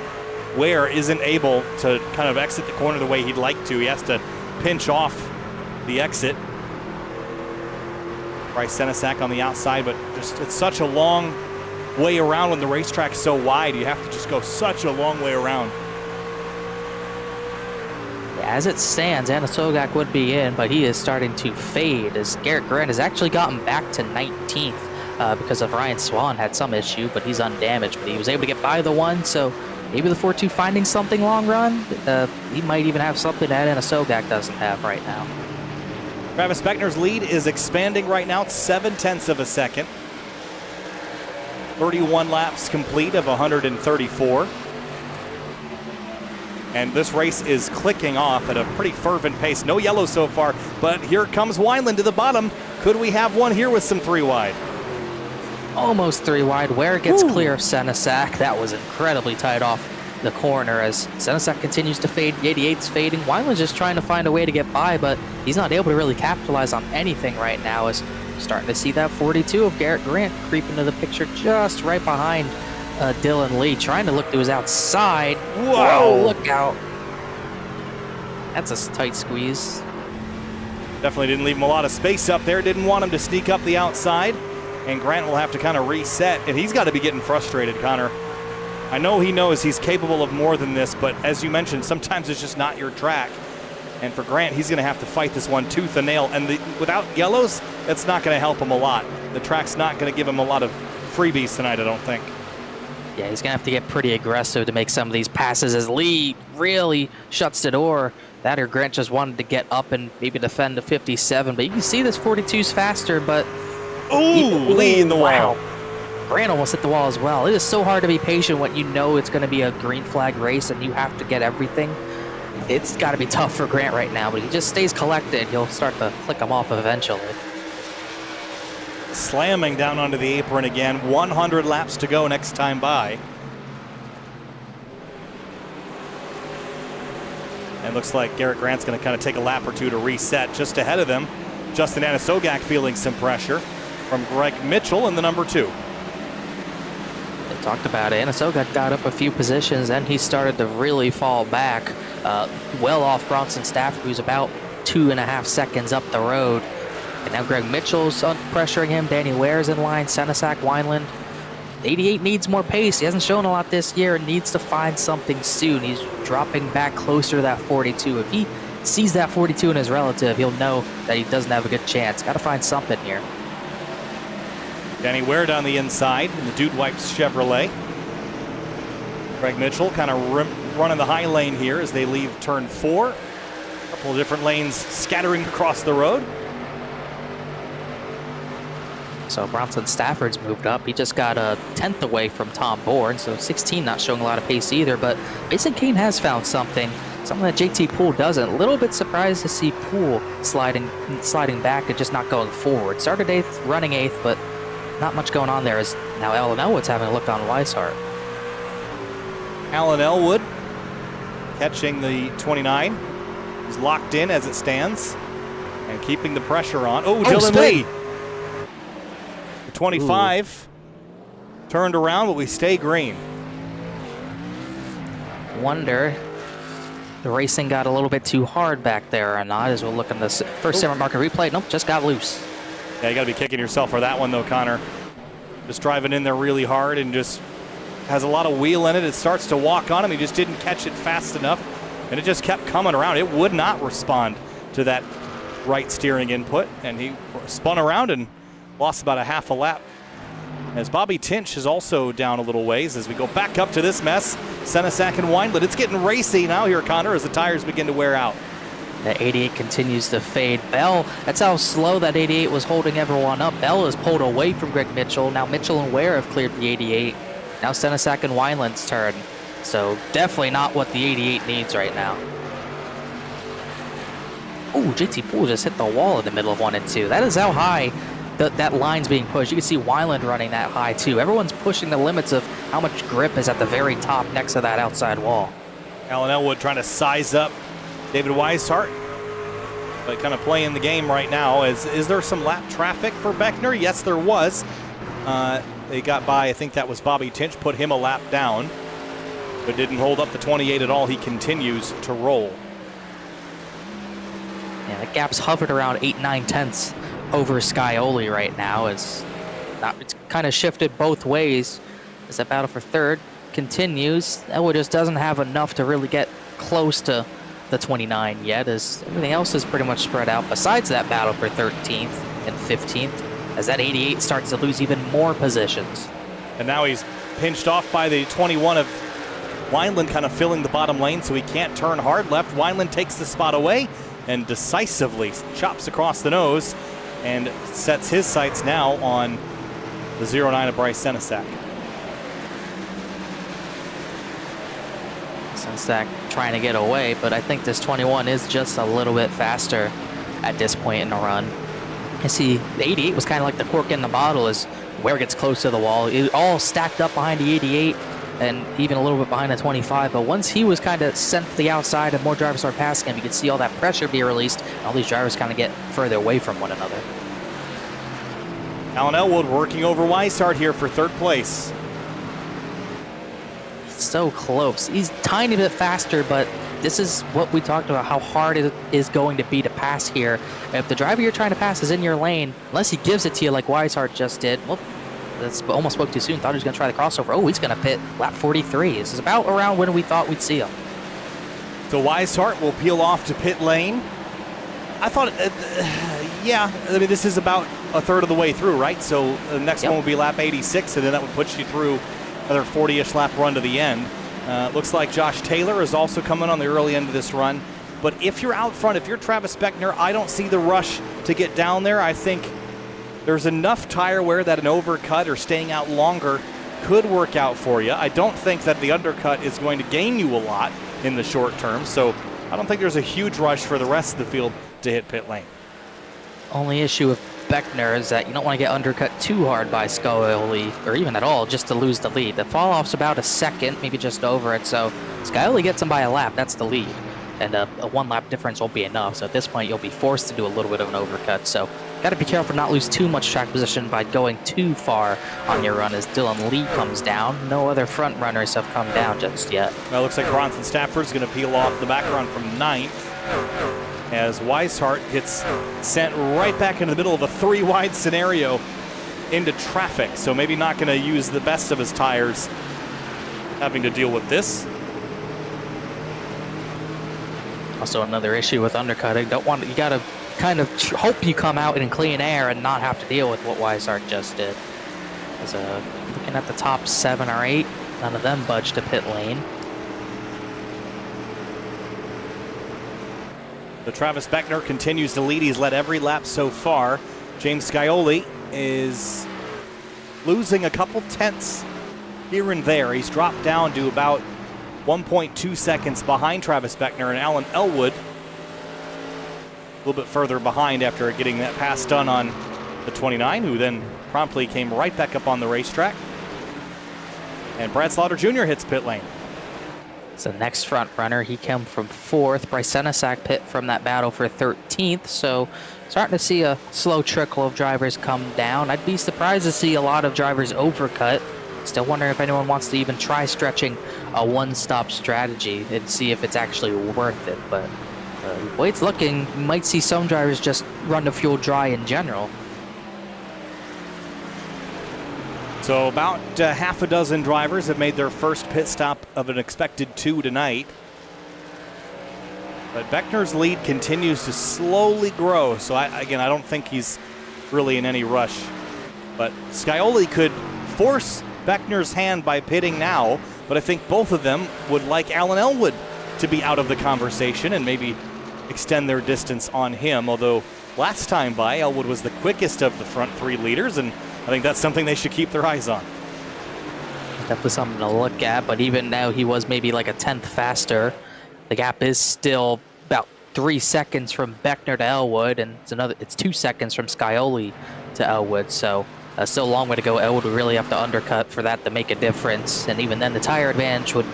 Ware isn't able to kind of exit the corner the way he'd like to. He has to pinch off the exit. Bryce Senesac on the outside, but just it's such a long way around when the racetrack's so wide. You have to just go such a long way around. As it stands, Anna Sogak would be in, but he is starting to fade as Garrett Grant has actually gotten back to 19th because of Ryan Swan had some issue, but he's undamaged. But he was able to get by the one, so maybe the 4-2 finding something long run. He might even have something that Anna Sogak doesn't have right now. Travis Beckner's lead is expanding right now. It's 0.7 of a second. 31 laps complete of 134. And this race is clicking off at a pretty fervent pace. No yellow so far, but here comes Wineland to the bottom. Could we have one here with some 3 wide? Almost 3 wide. Ware gets clear of Senesac. That was incredibly tight off the corner as Senesac continues to fade. The 88's fading. Wineland's just trying to find a way to get by, but he's not able to really capitalize on anything right now as starting to see that 42 of Garrett Grant creep into the picture just right behind Dylan Lee, trying to look to his outside. Whoa, look out. That's a tight squeeze. Definitely didn't leave him a lot of space up there. Didn't want him to sneak up the outside. And Grant will have to kind of reset. And he's got to be getting frustrated, Connor. I know he knows he's capable of more than this, but as you mentioned, sometimes it's just not your track. And for Grant, he's going to have to fight this one tooth and nail. And without yellows, that's not going to help him a lot. The track's not going to give him a lot of freebies tonight, I don't think. Yeah, he's going to have to get pretty aggressive to make some of these passes as Lee really shuts the door. That or Grant just wanted to get up and maybe defend the 57. But you can see this 42's faster, but... Ooh, Lee in the wall. Grant almost hit the wall as well. It is so hard to be patient when you know it's going to be a green flag race and you have to get everything. It's got to be tough for Grant right now, but he just stays collected. He'll start to click him off eventually. Slamming down onto the apron again. 100 laps to go next time by. And looks like Garrett Grant's going to kind of take a lap or two to reset. Just ahead of them, Justin Anasogak feeling some pressure from Greg Mitchell in the number 2. They talked about it. Anasogak got up a few positions, and he started to really fall back, well off Bronson Stafford, who's about 2.5 seconds up the road. And now Greg Mitchell's pressuring him. Danny Ware's in line. Senesac, Wineland. 88 needs more pace. He hasn't shown a lot this year and needs to find something soon. He's dropping back closer to that 42. If he sees that 42 in his relative, he'll know that he doesn't have a good chance. Got to find something here. Danny Ware down the inside in the Dude Wipes Chevrolet. Greg Mitchell kind of running the high lane here as they leave turn 4. A couple of different lanes scattering across the road. So Bronson Stafford's moved up. He just got a 10th away from Tom Bourne, so 16 not showing a lot of pace either, but Mason Kane has found something that JT Poole doesn't. A little bit surprised to see Poole sliding back and just not going forward. Started 8th, running 8th, but not much going on there as now Alan Elwood's having a look on Weishart. Alan Elwood catching the 29. He's locked in as it stands and keeping the pressure on. Oh, Dylan Lee. 25 turned around, but we stay green. Wonder the racing got a little bit too hard back there or not, as we'll look in this first summer market replay. Nope, just got loose. Yeah, you got to be kicking yourself for that one though, Connor. Just driving in there really hard and just has a lot of wheel in it. It starts to walk on him. He just didn't catch it fast enough, and it just kept coming around. It would not respond to that right steering input, and he spun around and lost about a half a lap. As Bobby Tinch is also down a little ways as we go back up to this mess. Senesac and Wineland. It's getting racy now here, Connor, as the tires begin to wear out. That 88 continues to fade. Bell, that's how slow that 88 was holding everyone up. Bell is pulled away from Greg Mitchell. Now Mitchell and Ware have cleared the 88. Now Senesac and Wineland's turn. So definitely not what the 88 needs right now. Oh, JT Poole just hit the wall in the middle of 1 and 2. That is how high that line's being pushed. You can see Wineland running that high too. Everyone's pushing the limits of how much grip is at the very top next to that outside wall. Alan Elwood trying to size up David Weishart, but kind of playing the game right now. Is there some lap traffic for Beckner? Yes, there was. They got by, I think that was Bobby Tinch, put him a lap down, but didn't hold up the 28 at all. He continues to roll. Yeah, the gap's hovered around 8-9 tenths over Scioli right now. It's kind of shifted both ways as that battle for third continues. Elwood just doesn't have enough to really get close to the 29 yet, as everything else is pretty much spread out besides that battle for 13th and 15th, as that 88 starts to lose even more positions. And now he's pinched off by the 21 of Wineland, kind of filling the bottom lane, so he can't turn hard left. Wineland takes the spot away and decisively chops across the nose and sets his sights now on the 09 of Bryce Senesac. Senesac trying to get away, but I think this 21 is just a little bit faster at this point in the run. You see, the 88 was kind of like the cork in the bottle, as where it gets close to the wall. It all stacked up behind the 88 and even a little bit behind the 25, but once he was kind of sent to the outside and more drivers started passing him, you could see all that pressure be released, and all these drivers kind of get further away from one another. Alan Elwood working over Weishart here for third place. So close. He's a tiny bit faster, but this is what we talked about, how hard it is going to be to pass here. If the driver you're trying to pass is in your lane, unless he gives it to you like Weishart just did, well, that's almost spoke too soon. Thought he was going to try the crossover. Oh, he's going to pit lap 43. This is about around when we thought we'd see him. So Weishart will peel off to pit lane. I thought, yeah, I mean, this is about a third of the way through, right? So the next one will be lap 86, and then that would put you through another 40-ish lap run to the end. Looks like Josh Taylor is also coming on the early end of this run. But if you're out front, if you're Travis Beckner, I don't see the rush to get down there. I think there's enough tire wear that an overcut or staying out longer could work out for you. I don't think that the undercut is going to gain you a lot in the short term, so I don't think there's a huge rush for the rest of the field to hit pit lane. Only issue with Beckner is that you don't want to get undercut too hard by Scioli, or even at all, just to lose the lead. The fall off's about a second, maybe just over it, so Scioli gets him by a lap, that's the lead. And a one lap difference won't be enough, so at this point you'll be forced to do a little bit of an overcut. So got to be careful not lose too much track position by going too far on your run as Dylan Lee comes down. No other front runners have come down just yet. Well, it looks like Bronson Stafford's going to peel off the back run from 9th as Weishart gets sent right back into the middle of a 3-wide scenario into traffic. So maybe not going to use the best of his tires having to deal with this. Also another issue with undercutting. You got to kind of hope you come out in clean air and not have to deal with what Weishart just did. As looking at the top 7 or 8, none of them budged to pit lane. So Travis Beckner continues to lead. He's led every lap so far. James Scioli is losing a couple tenths here and there. He's dropped down to about 1.2 seconds behind Travis Beckner, and Alan Elwood a little bit further behind after getting that pass done on the 29, who then promptly came right back up on the racetrack. And Brad Slaughter Jr. hits pit lane. So next front runner, he came from 4th. Bryce Senesac pit from that battle for 13th. So starting to see a slow trickle of drivers come down. I'd be surprised to see a lot of drivers overcut. Still wondering if anyone wants to even try stretching a one-stop strategy and see if it's actually worth it. But the way it's looking, you might see some drivers just run the fuel dry in general. So about half a dozen drivers have made their first pit stop of an expected 2 tonight. But Beckner's lead continues to slowly grow. So I don't think he's really in any rush. But Scioli could force Beckner's hand by pitting now, but I think both of them would like Alan Elwood to be out of the conversation and maybe extend their distance on him, although last time by, Elwood was the quickest of the front 3 leaders, and I think that's something they should keep their eyes on. Definitely something to look at, but even now he was maybe like a tenth faster. The gap is still about 3 seconds from Beckner to Elwood, and it's 2 seconds from Scioli to Elwood, so still a long way to go. Elwood would really have to undercut for that to make a difference, and even then the tire advantage would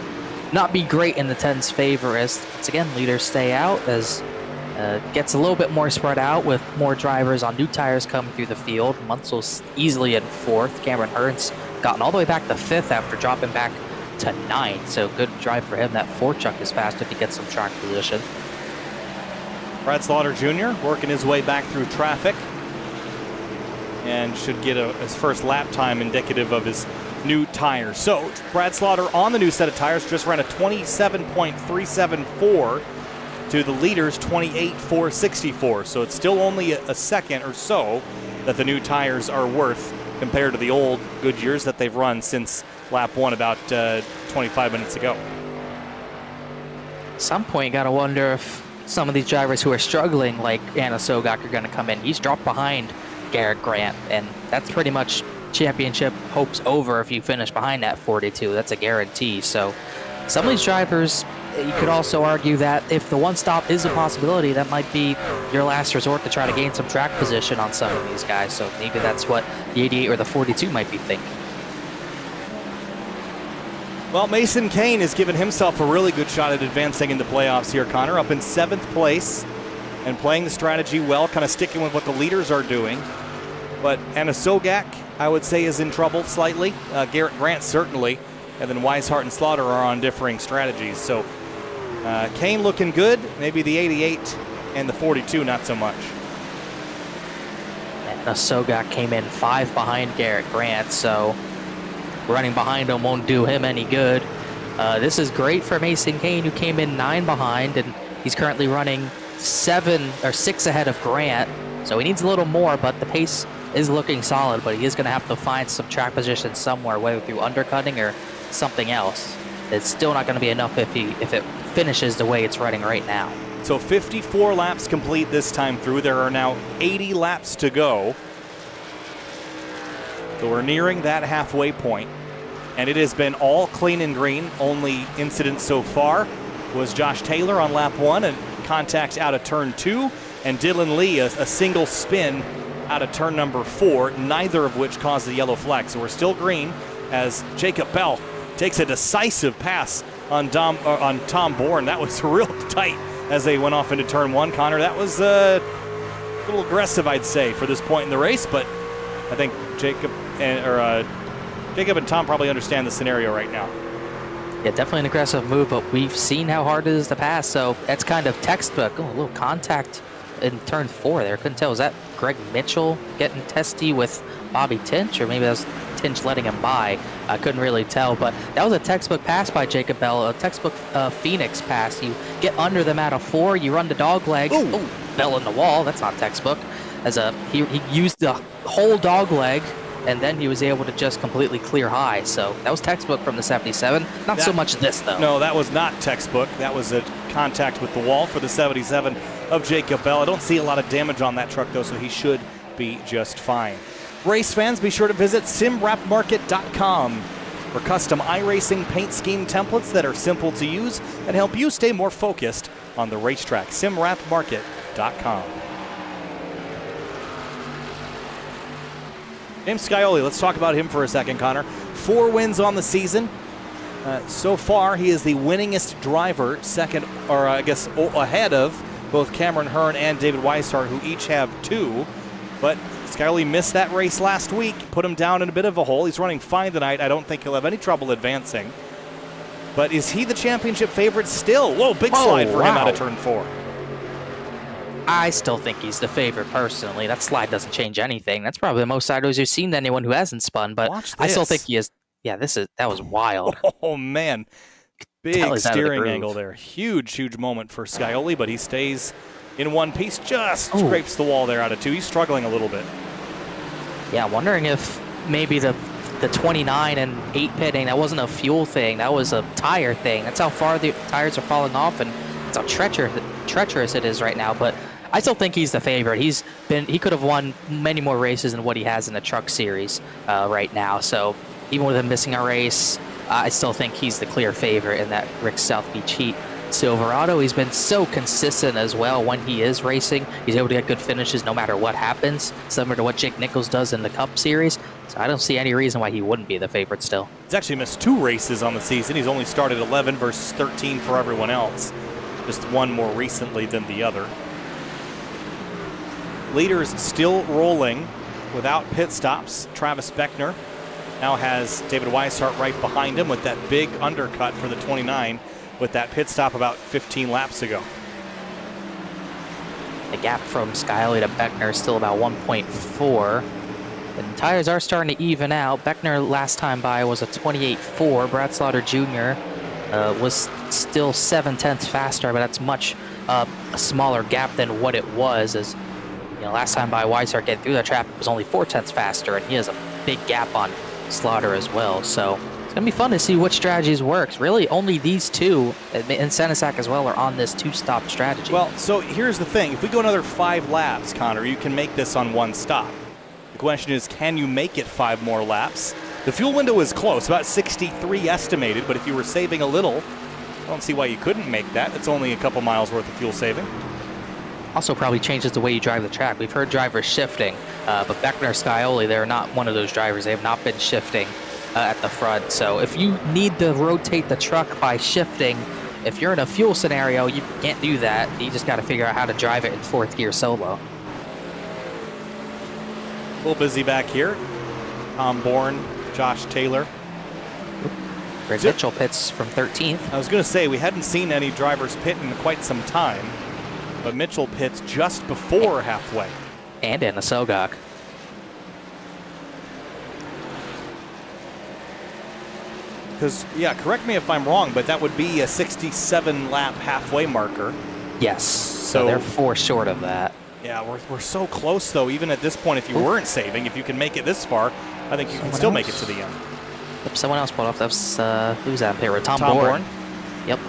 not be great in the 10's favor as, once again, leaders stay out as Gets a little bit more spread out with more drivers on new tires coming through the field. Munsel's easily in 4th. Cameron Hearn's gotten all the way back to 5th after dropping back to 9th. So good drive for him. That 4 truck is fast if he gets some track position. Brad Slaughter Jr. working his way back through traffic and should get his first lap time indicative of his new tires. So Brad Slaughter on the new set of tires just ran a 27.374 to the leaders 28.464. So it's still only a second or so that the new tires are worth compared to the old Goodyears that they've run since lap 1 about 25 minutes ago. At some point, you got to wonder if some of these drivers who are struggling, like Anna Sogak, are going to come in. He's dropped behind Garrett Grant, and that's pretty much championship hopes over if you finish behind that 42. That's a guarantee. So some of these drivers, you could also argue that if the one stop is a possibility, that might be your last resort to try to gain some track position on some of these guys. So maybe that's what the 88 or the 42 might be thinking. Well, Mason Kane has given himself a really good shot at advancing into playoffs here, Connor, up in 7th place and playing the strategy well, kind of sticking with what the leaders are doing. But Anna Sogak, I would say, is in trouble slightly. Garrett Grant certainly, and then Weishart and Slaughter are on differing strategies. So Kane looking good, maybe the 88 and the 42 not so much. Anna Sogak came in 5 behind Garrett Grant, so running behind him won't do him any good. This is great for Mason Kane, who came in 9 behind, and he's currently running 6 ahead of Grant. So he needs a little more, but the pace is looking solid, but he is going to have to find some track position somewhere, whether through undercutting or something else. It's still not going to be enough if it finishes the way it's running right now. So 54 laps complete this time through. There are now 80 laps to go. So we're nearing that halfway point, and it has been all clean and green. Only incident so far was Josh Taylor on lap 1 and contact out of turn 2, and Dylan Lee a single spin out of turn number 4, neither of which caused the yellow flag. So we're still green as Jacob Bell takes a decisive pass on Tom Bourne. That was real tight as they went off into turn 1. Connor, that was a little aggressive, I'd say, for this point in the race, but I think Jacob and Tom probably understand the scenario right now. Yeah, definitely an aggressive move, but we've seen how hard it is to pass, so that's kind of textbook. Oh, a little contact in turn 4 there. Couldn't tell. Was that Greg Mitchell getting testy with Bobby Tinch, or maybe that was Tinch letting him by? I couldn't really tell, but that was a textbook pass by Jacob Bell, a textbook Phoenix pass. You get under them out of 4, you run the dog leg. Oh, Bell in the wall. That's not textbook. He used the whole dog leg, and then he was able to just completely clear high. So that was textbook from the 77. Not so much this, though. No, that was not textbook. That was a contact with the wall for the 77 of Jacob Bell. I don't see a lot of damage on that truck, though, so he should be just fine. Race fans, be sure to visit simwrapmarket.com for custom iRacing paint scheme templates that are simple to use and help you stay more focused on the racetrack. simwrapmarket.com. James Scioli, let's talk about him for a second, Connor. 4 wins on the season. So far, he is the winningest driver, ahead of both Cameron Hearn and David Weishart, who each have 2. But Scioli missed that race last week, put him down in a bit of a hole. He's running fine tonight. I don't think he'll have any trouble advancing. But is he the championship favorite still? Whoa, big slide for him out of turn 4. I still think he's the favorite personally. That slide doesn't change anything. That's probably the most sideways you've seen to anyone who hasn't spun, but I still think he is. Yeah, that was wild. Oh man. Big steering angle there. Huge moment for Scioli, but he stays in one piece, just scrapes the wall there out of 2. He's struggling a little bit. Yeah, wondering if maybe the 29 and 8 pitting, that wasn't a fuel thing, that was a tire thing. That's how far the tires are falling off, and that's how treacherous it is right now. But I still think he's the favorite. He could have won many more races than what he has in the truck series right now. So even with him missing a race, I still think he's the clear favorite in that Rick South Beach Heat. Silverado, he's been so consistent as well when he is racing. He's able to get good finishes no matter what happens, similar to what Jake Nichols does in the Cup Series. So I don't see any reason why he wouldn't be the favorite still. He's actually missed 2 races on the season. He's only started 11 versus 13 for everyone else. Just one more recently than the other. Leaders still rolling without pit stops. Travis Beckner now has David Weishart right behind him with that big undercut for the 29 with that pit stop about 15 laps ago. The gap from Skyly to Beckner is still about 1.4. The tires are starting to even out. Beckner last time by was a 28.4. Brad Slaughter Jr. Was still 7/10 faster, but that's much a smaller gap than what it was. As you know, last time by Weishart getting through that traffic was only 4/10 faster, and he has a big gap on Slaughter as well. So it's gonna be fun to see what strategies works. Really, only these two, and Senesac as well, are on this two-stop strategy. Well, so here's the thing: if we go another 5 laps, Connor, you can make this on one stop. The question is, can you make it 5 more laps? The fuel window is close, about 63 estimated, but if you were saving a little, I don't see why you couldn't make that. It's only a couple miles worth of fuel saving. Also probably changes the way you drive the track. We've heard drivers shifting, but Beckner, Scioli, they're not one of those drivers. They have not been shifting at the front. So if you need to rotate the truck by shifting, if you're in a fuel scenario, you can't do that. You just got to figure out how to drive it in 4th gear solo. A little busy back here. Tom Bourne, Josh Taylor. Greg Mitchell pits from 13th. I was going to say, we hadn't seen any drivers pit in quite some time, but Mitchell pits just before halfway. And Anna Sogok. Because, yeah, correct me if I'm wrong, but that would be a 67-lap halfway marker. Yes, so they're 4 short of that. Yeah, we're so close, though, even at this point, if you weren't saving, if you can make it this far, I think you can still make it to the end. Yep, someone else pulled off. That was, who's that here? Tom Bourne. Yep,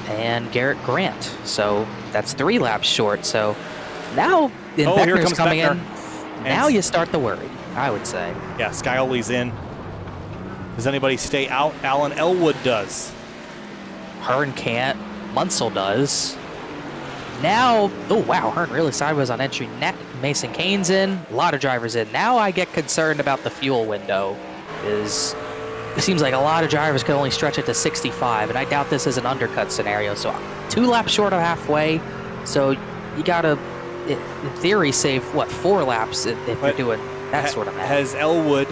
and Garrett Grant. So that's 3 laps short. So now, here comes coming Beckner. in. Now you start to worry, I would say. Yeah, Scioli's in. Does anybody stay out? Alan Elwood does. Hearn can't. Munsell does. Now, oh wow, Hearn really sideways on entry. Mason Kane's in. A lot of drivers in. Now I get concerned about the fuel window. It seems like a lot of drivers can only stretch it to 65, and I doubt this is an undercut scenario. So 2 laps short of halfway. So you gotta, in theory, save what, 4 laps if you're doing that sort of math. Has Elwood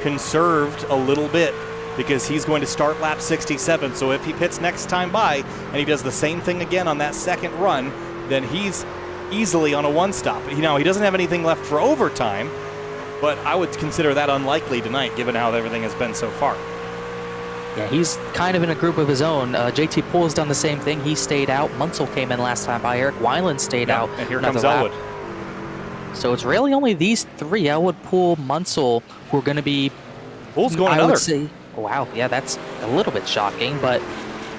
conserved a little bit? Because he's going to start lap 67. So if he pits next time by and he does the same thing again on that second run, then he's easily on a 1-stop. You know, he doesn't have anything left for overtime, but I would consider that unlikely tonight, given how everything has been so far. Yeah, he's kind of in a group of his own. JT Poole's done the same thing. He stayed out. Munsell came in last time by. Eric Weiland stayed out. And here comes Elwood. So it's really only these 3, Elwood, Poole, Munsell, who are going to be... Poole's going another. I would say, wow, yeah, that's a little bit shocking. But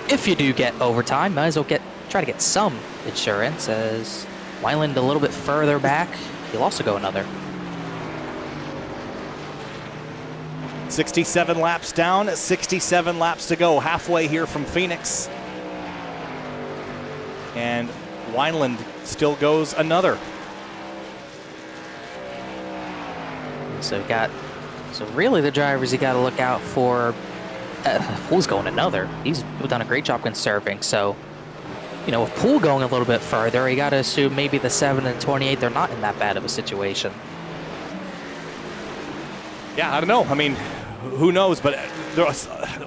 if you do get overtime, might as well try to get some insurance. As Weiland a little bit further back, he'll also go another. 67 laps down, 67 laps to go. Halfway here from Phoenix. And Wineland still goes another. So really the drivers you got to look out for, Poole's going another. He's done a great job conserving. So, you know, with Poole going a little bit further, you got to assume maybe the 7 and 28, they're not in that bad of a situation. Yeah, I don't know. I mean, who knows? But there are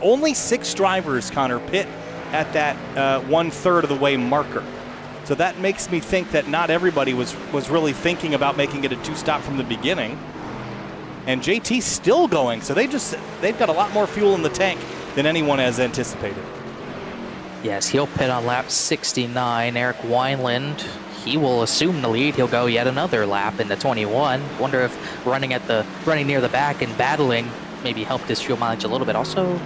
only 6 drivers, Connor, pit at that 1/3 of the way marker. So that makes me think that not everybody was really thinking about making it a 2-stop from the beginning. And JT's still going, so they've got a lot more fuel in the tank than anyone has anticipated. Yes, he'll pit on lap 69. Eric Wineland, he will assume the lead. He'll go yet another lap into 21. Wonder if running near the back and battling maybe helped his fuel mileage a little bit. Also,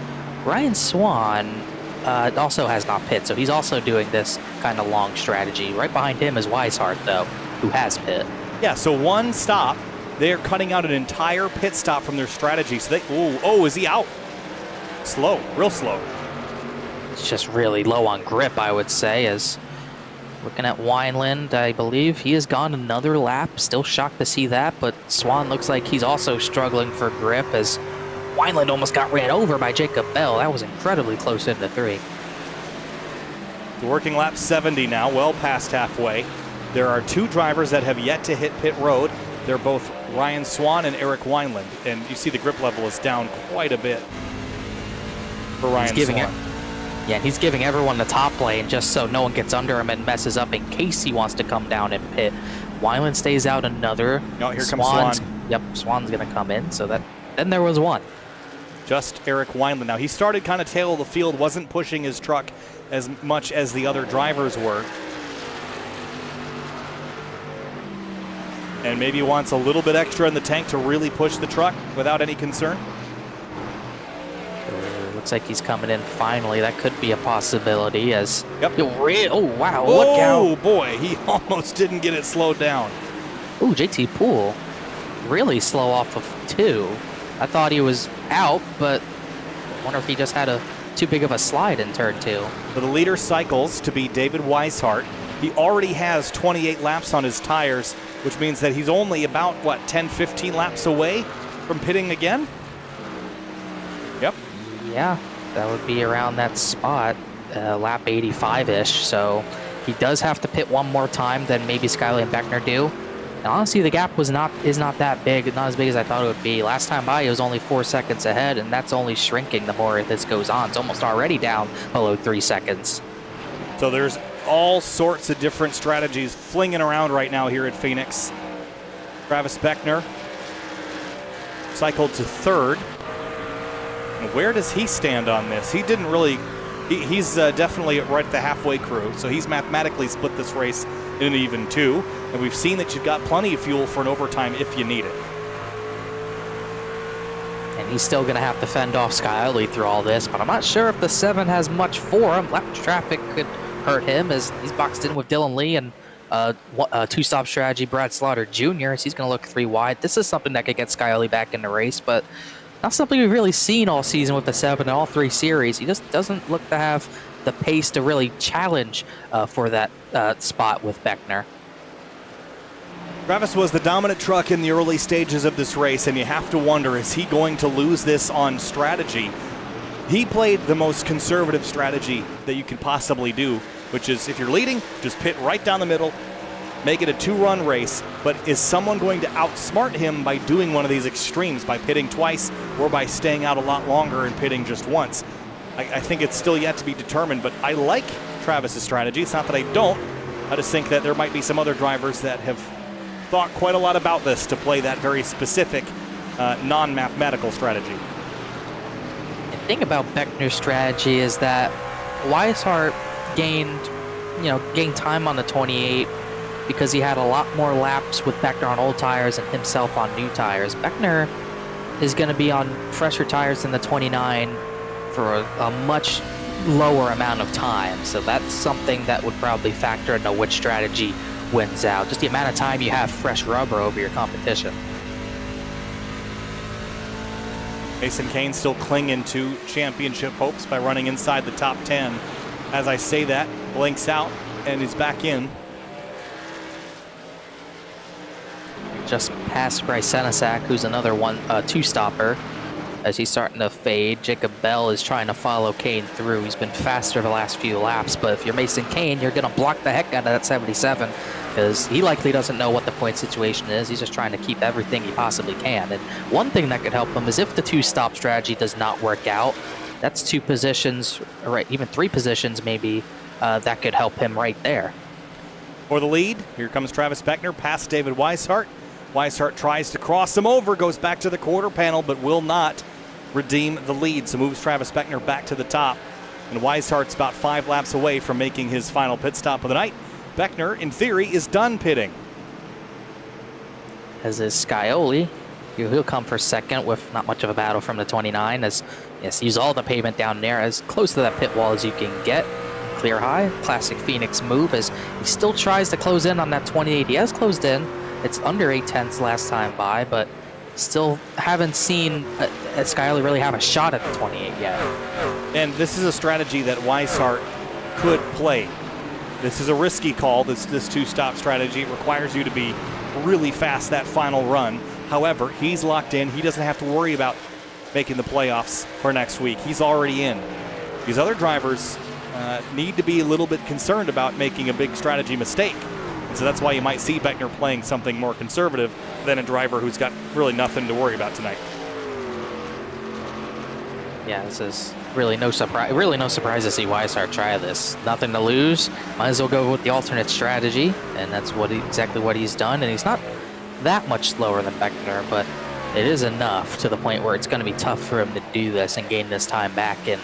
Ryan Swan also has not pit, so he's also doing this kind of long strategy. Right behind him is Weishart, though, who has pit. Yeah, so 1 stop. They're cutting out an entire pit stop from their strategy. So is he out? Slow, real slow. It's just really low on grip, I would say, as looking at Wineland, I believe he has gone another lap. Still shocked to see that, but Swan looks like he's also struggling for grip as Wineland almost got ran over by Jacob Bell. That was incredibly close into 3. Working lap 70 now, well past halfway. There are two drivers that have yet to hit pit road. They're both Ryan Swan and Eric Wineland. And you see the grip level is down quite a bit for Ryan Swan. Yeah, he's giving everyone the top lane just so no one gets under him and messes up in case he wants to come down and pit. Wineland stays out another. Oh, here comes Swan. Yep, Swan's going to come in. So then there was one. Just Eric Wineland. Now, he started kind of tail of the field, wasn't pushing his truck as much as the other drivers were. And maybe wants a little bit extra in the tank to really push the truck without any concern. Looks like he's coming in finally. That could be a possibility as... Yep. Oh, wow. Oh, look out. boy. He almost didn't get it slowed down. Ooh, JT Poole really slow off of 2. I thought he was out, but I wonder if he just had too big of a slide in turn 2. So the leader cycles to be David Weishart. He already has 28 laps on his tires, which means that he's only about, 10, 15 laps away from pitting again? Yep. Yeah, that would be around that spot, lap 85-ish. So he does have to pit one more time than maybe Skyley and Beckner do. And honestly, the gap is not that big, not as big as I thought it would be. Last time by, it was only 4 seconds ahead, and that's only shrinking the more this goes on. It's almost already down below 3 seconds. So there's all sorts of different strategies flinging around right now here at Phoenix. Travis Beckner cycled to 3rd. And where does he stand on this? He didn't really, he's definitely right at the halfway crew, so he's mathematically split this race in an even 2. And we've seen that you've got plenty of fuel for an overtime if you need it. And he's still going to have to fend off Skyley through all this, but I'm not sure if the 7 has much for him. Lap traffic could hurt him as he's boxed in with Dylan Lee and two-stop strategy Brad Slaughter Jr. So he's going to look 3 wide. This is something that could get Skyley back in the race, but not something we've really seen all season with the 7 in all 3 series. He just doesn't look to have the pace to really challenge for that spot with Beckner. Travis was the dominant truck in the early stages of this race, and you have to wonder, is he going to lose this on strategy? He played the most conservative strategy that you can possibly do, which is if you're leading, just pit right down the middle, make it a 2-run race. But is someone going to outsmart him by doing one of these extremes, by pitting twice or by staying out a lot longer and pitting just once? I think it's still yet to be determined, but I like Travis's strategy. It's not that I don't. I just think that there might be some other drivers that have thought quite a lot about this to play that very specific non-mathematical strategy. The thing about Beckner's strategy is that Weishart gained time on the 28 because he had a lot more laps with Beckner on old tires and himself on new tires. Beckner is going to be on fresher tires than the 29 for a much lower amount of time. So that's something that would probably factor into which strategy wins out. Just the amount of time you have fresh rubber over your competition. Mason Kane still clinging to championship hopes by running inside the top 10. As I say that, blinks out and is back in. Just past Bryce Senesac, who's another two-stopper. As he's starting to fade, Jacob Bell is trying to follow Kane through. He's been faster the last few laps, but if you're Mason Kane, you're going to block the heck out of that 77 because he likely doesn't know what the point situation is. He's just trying to keep everything he possibly can. And one thing that could help him is if the 2-stop strategy does not work out, that's 2 positions, or even 3 positions maybe, that could help him right there. For the lead, here comes Travis Beckner past David Weishart. Weishart tries to cross him over, goes back to the quarter panel, but will not redeem the lead. So moves Travis Beckner back to the top. And Weishart's about 5 laps away from making his final pit stop of the night. Beckner, in theory, is done pitting. As is Scioli. He'll come for second with not much of a battle from the 29. As yes, use all the pavement down there as close to that pit wall as you can get. Clear high, classic Phoenix move as he still tries to close in on that 28. He has closed in. It's under 8/10 last time by, but still haven't seen Scioli really have a shot at the 28 yet. And this is a strategy that Weishart could play. This is a risky call, this 2-stop strategy. It requires you to be really fast that final run. However, he's locked in. He doesn't have to worry about making the playoffs for next week. He's already in. These other drivers need to be a little bit concerned about making a big strategy mistake. And so that's why you might see Beckner playing something more conservative than a driver who's got really nothing to worry about tonight. Yeah, this is really no surprise. Really no surprise to see Weishart try this. Nothing to lose. Might as well go with the alternate strategy, and that's exactly what he's done. And he's not that much slower than Beckner, but it is enough to the point where it's going to be tough for him to do this and gain this time back in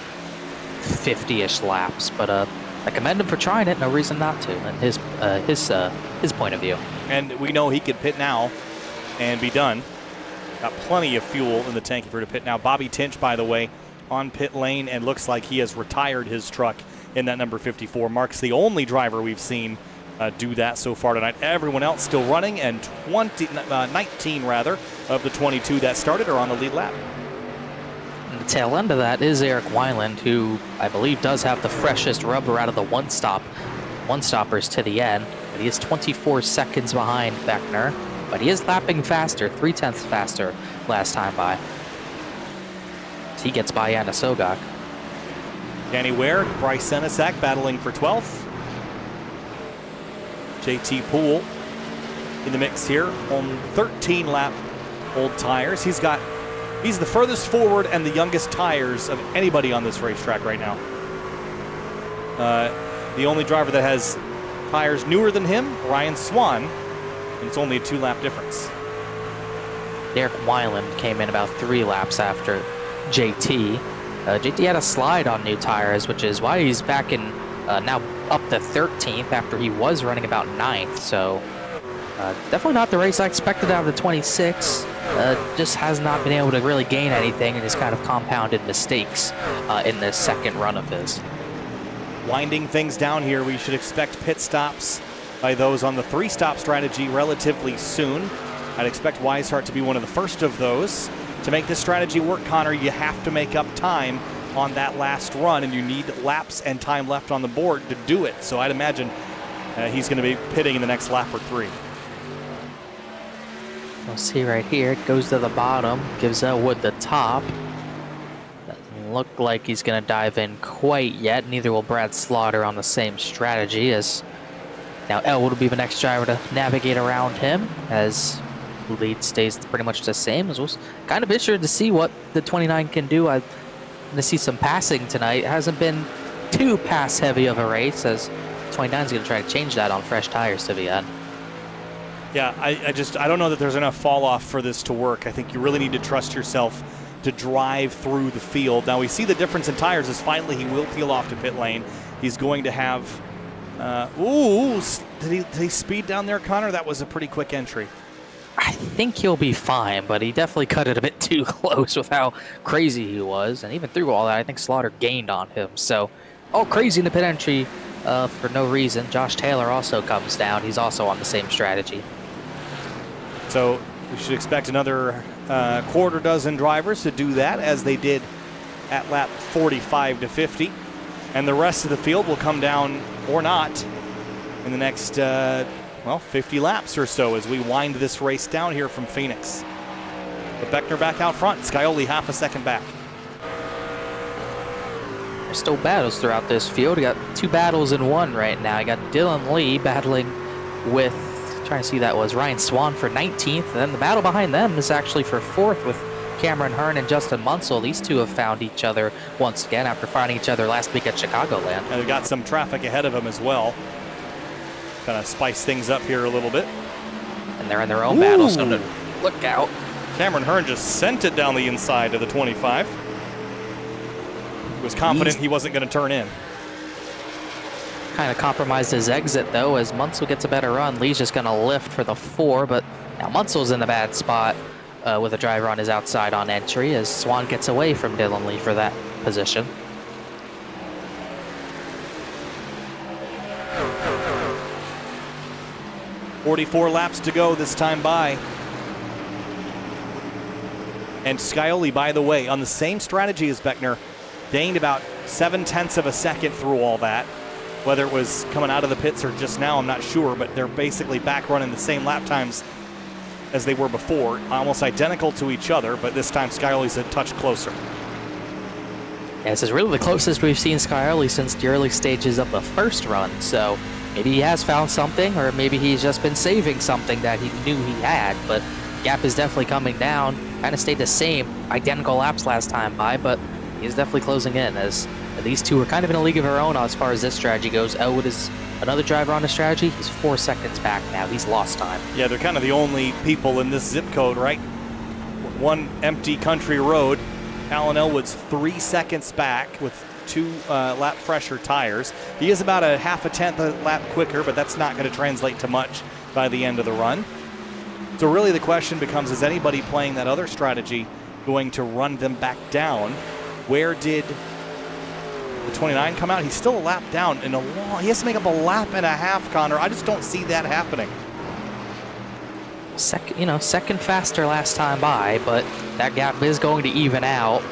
50-ish laps. But I commend him for trying it. No reason not to, in his point of view. And we know he could pit now and be done. Got plenty of fuel in the tank if we were to pit now. Bobby Tinch, by the way, on pit lane, and looks like he has retired his truck in that number 54. Mark's the only driver we've seen do that so far tonight. Everyone else still running, and 19 rather of the 22 that started are on the lead lap. And the tail end of that is Eric Weiland, who I believe does have the freshest rubber out of the one-stoppers to the end. But he is 24 seconds behind Beckner, but he is lapping faster, 0.3 faster last time by. He gets by Yana Sogak. Danny Ware, Bryce Senesac battling for 12th. JT Poole in the mix here on 13-lap old tires. He's the furthest forward and the youngest tires of anybody on this racetrack right now. The only driver that has tires newer than him, Ryan Swan, and it's only a 2-lap difference. Derek Weiland came in about 3 laps after JT. JT had a slide on new tires, which is why he's back in now up to 13th after he was running about 9th. So definitely not the race I expected out of the 26. Just has not been able to really gain anything, and has kind of compounded mistakes in this second run of his. Winding things down here, we should expect pit stops by those on the 3-stop strategy relatively soon. I'd expect Weishart to be one of the first of those. To make this strategy work, Connor, you have to make up time on that last run, and you need laps and time left on the board to do it. So I'd imagine he's going to be pitting in the next lap or 3. We'll see right here. It goes to the bottom, gives Elwood the top. Doesn't look like he's going to dive in quite yet. Neither will Brad Slaughter on the same strategy, as now Elwood will be the next driver to navigate around him, as lead stays pretty much the same. As was kind of interested to see what the 29 can do. I'm going to see some passing tonight. It hasn't been too pass heavy of a race, as 29 is going to try to change that on fresh tires to the end. Yeah, I don't know that there's enough fall off for this to work. I think you really need to trust yourself to drive through the field. Now we see the difference in tires as finally he will peel off to pit lane. He's going to have, did he speed down there, Connor? That was a pretty quick entry. I think he'll be fine, but he definitely cut it a bit too close with how crazy he was. And even through all that, I think Slaughter gained on him. So, all crazy in the pit entry for no reason. Josh Taylor also comes down. He's also on the same strategy. So we should expect another quarter dozen drivers to do that, as they did at lap 45 to 50. And the rest of the field will come down, or not, in the next 50 laps or so as we wind this race down here from Phoenix. But Beckner back out front, Scioli half a second back. There's still battles throughout this field. We got 2 battles in one right now. I got Dylan Lee battling with, trying to see, that was Ryan Swan for 19th. And then the battle behind them is actually for 4th with Cameron Hearn and Justin Munsell. These two have found each other once again after finding each other last week at Chicagoland. And they've got some traffic ahead of them as well. Kind of spice things up here a little bit. And they're in their own battle, so look out. Cameron Hearn just sent it down the inside of the 25. He was confident he wasn't going to turn in. Kind of compromised his exit, though, as Munsell gets a better run. Lee's just going to lift for the 4, but now Munsell's in a bad spot with a driver on his outside on entry, as Swan gets away from Dylan Lee for that position. .44 laps to go this time by. And Scioli, by the way, on the same strategy as Beckner, gained about 0.7 of a second through all that. Whether it was coming out of the pits or just now, I'm not sure, but they're basically back running the same lap times as they were before, almost identical to each other, but this time Scioli's a touch closer. Yeah, this is really the closest we've seen Scioli since the early stages of the first run, so maybe he has found something, or maybe he's just been saving something that he knew he had. But gap is definitely coming down. Kind of stayed the same, identical laps last time by, but he's definitely closing in, as these two are kind of in a league of their own as far as this strategy goes. Elwood is another driver on the strategy. He's 4 seconds back now. He's lost time. Yeah, they're kind of the only people in this zip code, right? One empty country road. Alan Elwood's 3 seconds back with 2 lap fresher tires. He is about a half a tenth a lap quicker, but that's not going to translate to much by the end of the run. So really the question becomes, is anybody playing that other strategy going to run them back down? Where did the 29 come out? He's still a lap down in a long, he has to make up a lap and a half, Connor. I just don't see that happening. Second faster last time by, but that gap is going to even out.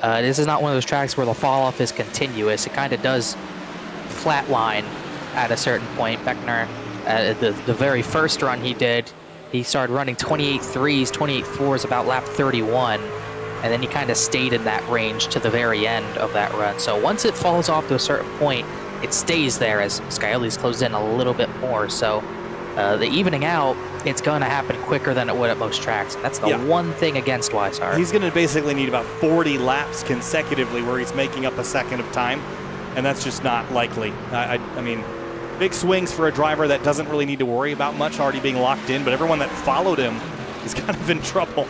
This is not one of those tracks where the fall off is continuous. It kind of does flatline at a certain point. Beckner, the very first run he did, he started running 28.3s, 28.4s about lap 31, and then he kind of stayed in that range to the very end of that run. So once it falls off to a certain point, it stays there as Scioli's closed in a little bit more. So the evening out, it's going to happen quicker than it would at most tracks. And that's the one thing against Weishart. He's going to basically need about 40 laps consecutively where he's making up a second of time, and that's just not likely. I mean, big swings for a driver that doesn't really need to worry about much, already being locked in, but everyone that followed him is kind of in trouble.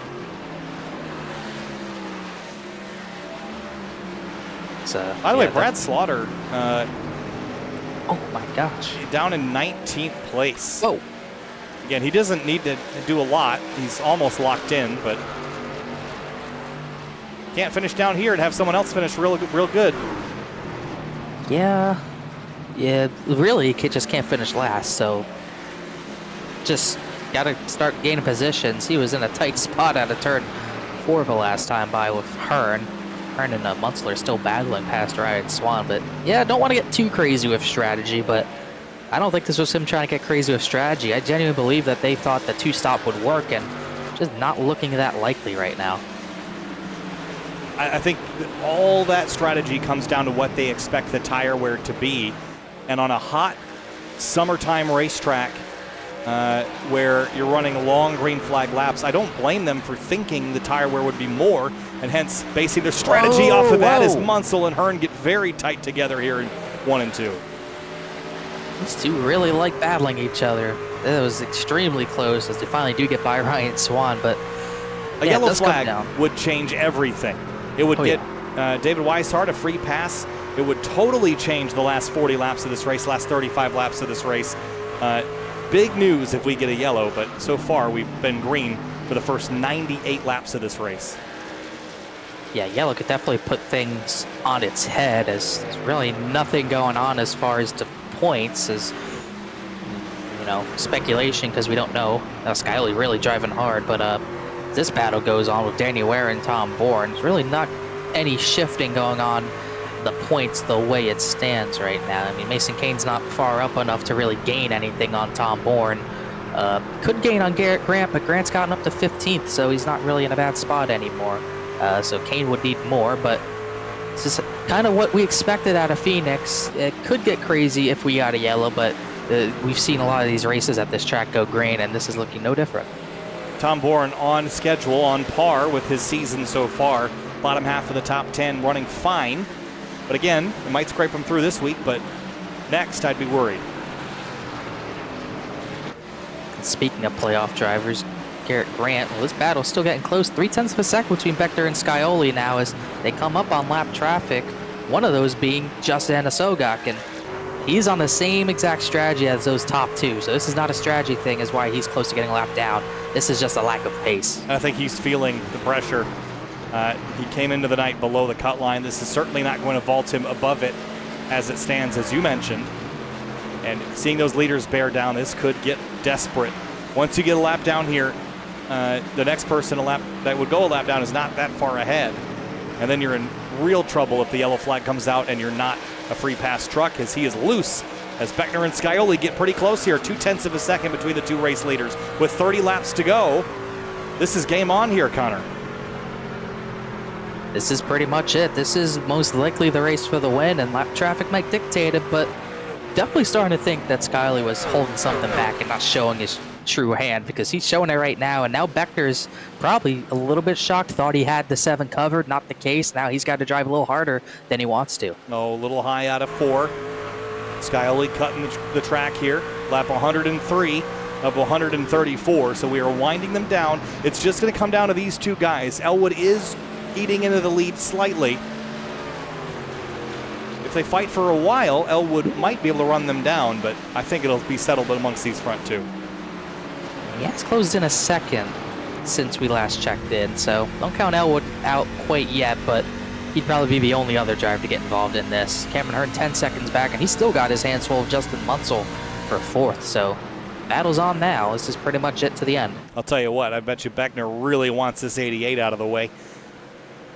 By the way, Brad Slaughter, oh my gosh, down in 19th place. Whoa. Again, he doesn't need to do a lot. He's almost locked in, but can't finish down here and have someone else finish real good. Yeah, really, he just can't finish last, so just got to start gaining positions. He was in a tight spot out of turn 4 the last time by with Hearn. Hearn and Munzler still battling past Ryan Swan, but yeah, don't want to get too crazy with strategy, but I don't think this was him trying to get crazy with strategy. I genuinely believe that they thought the 2-stop would work, and just not looking that likely right now. I think all that strategy comes down to what they expect the tire wear to be. And on a hot summertime racetrack where you're running long green flag laps, I don't blame them for thinking the tire wear would be more, and hence basing their strategy off of that as Munsell and Hearn get very tight together here in 1 and 2. These two really like battling each other. It was extremely close as they finally do get by Ryan Swan, but a yellow flag would change everything. It would get David Weishart a free pass. It would totally change the last 40 laps of this race, last 35 laps of this race. Big news if we get a yellow, but so far we've been green for the first 98 laps of this race. Yeah, yellow could definitely put things on its head, as there's really nothing going on as far as the points, as speculation, because we don't know. Scioli really driving hard, but this battle goes on with Danny Ware and Tom Bourne. There's really not any shifting going on the points the way it stands right now. I mean, Mason Kane's not far up enough to really gain anything on Tom Bourne. Could gain on Garrett Grant, but Grant's gotten up to 15th, so he's not really in a bad spot anymore. So Kane would need more, but this is kind of what we expected out of Phoenix. It could get crazy if we got a yellow, but we've seen a lot of these races at this track go green, and this is looking no different. Tom Bourne on schedule, on par with his season so far. Bottom half of the top 10 running fine. But again, it might scrape him through this week, but next I'd be worried. Speaking of playoff drivers, Garrett Grant, well, this battle's still getting close. 0.3 of a second between Beckner and Scioli now as they come up on lap traffic. One of those being Justin Anisogak, and he's on the same exact strategy as those top two. So this is not a strategy thing as why he's close to getting lapped down. This is just a lack of pace. I think he's feeling the pressure. He came into the night below the cut line. This is certainly not going to vault him above it as it stands, as you mentioned. And seeing those leaders bear down, this could get desperate. Once you get a lap down here, the next person that would go a lap down is not that far ahead. And then you're in real trouble if the yellow flag comes out and you're not a free pass truck, as he is loose. As Beckner and Scioli get pretty close here, 0.2 of a second between the two race leaders. With 30 laps to go, this is game on here, Connor. This is pretty much it. This is most likely the race for the win, and lap traffic might dictate it, but definitely starting to think that Skyley was holding something back and not showing his true hand, because he's showing it right now, and now Beckner's probably a little bit shocked, thought he had the 7 covered, not the case. Now he's got to drive a little harder than he wants to. Oh, a little high out of 4. Skyoli cutting the track here. Lap 103 of 134, so we are winding them down. It's just going to come down to these two guys. Elwood is eating into the lead slightly. If they fight for a while, Elwood might be able to run them down, but I think it'll be settled amongst these front two. He has closed in a second since we last checked in, so don't count Elwood out quite yet, but he'd probably be the only other driver to get involved in this. Cameron Hearn 10 seconds back, and he's still got his hands full of Justin Munsell for 4th, so battle's on now. This is pretty much it to the end. I'll tell you what, I bet you Beckner really wants this 88 out of the way.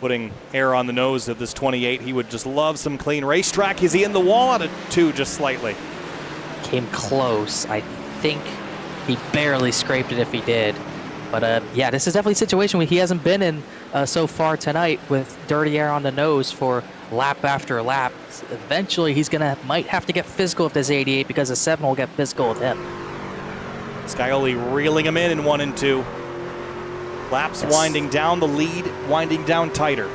Putting air on the nose of this 28. He would just love some clean racetrack. Is he in the wall out of 2 just slightly? Came close. I think he barely scraped it if he did. But yeah, this is definitely a situation where he hasn't been in so far tonight, with dirty air on the nose for lap after lap. Eventually he's might have to get physical with this 88, because the 7 will get physical with him. Skyoli reeling him in 1 and 2. Laps winding down, the lead winding down tighter.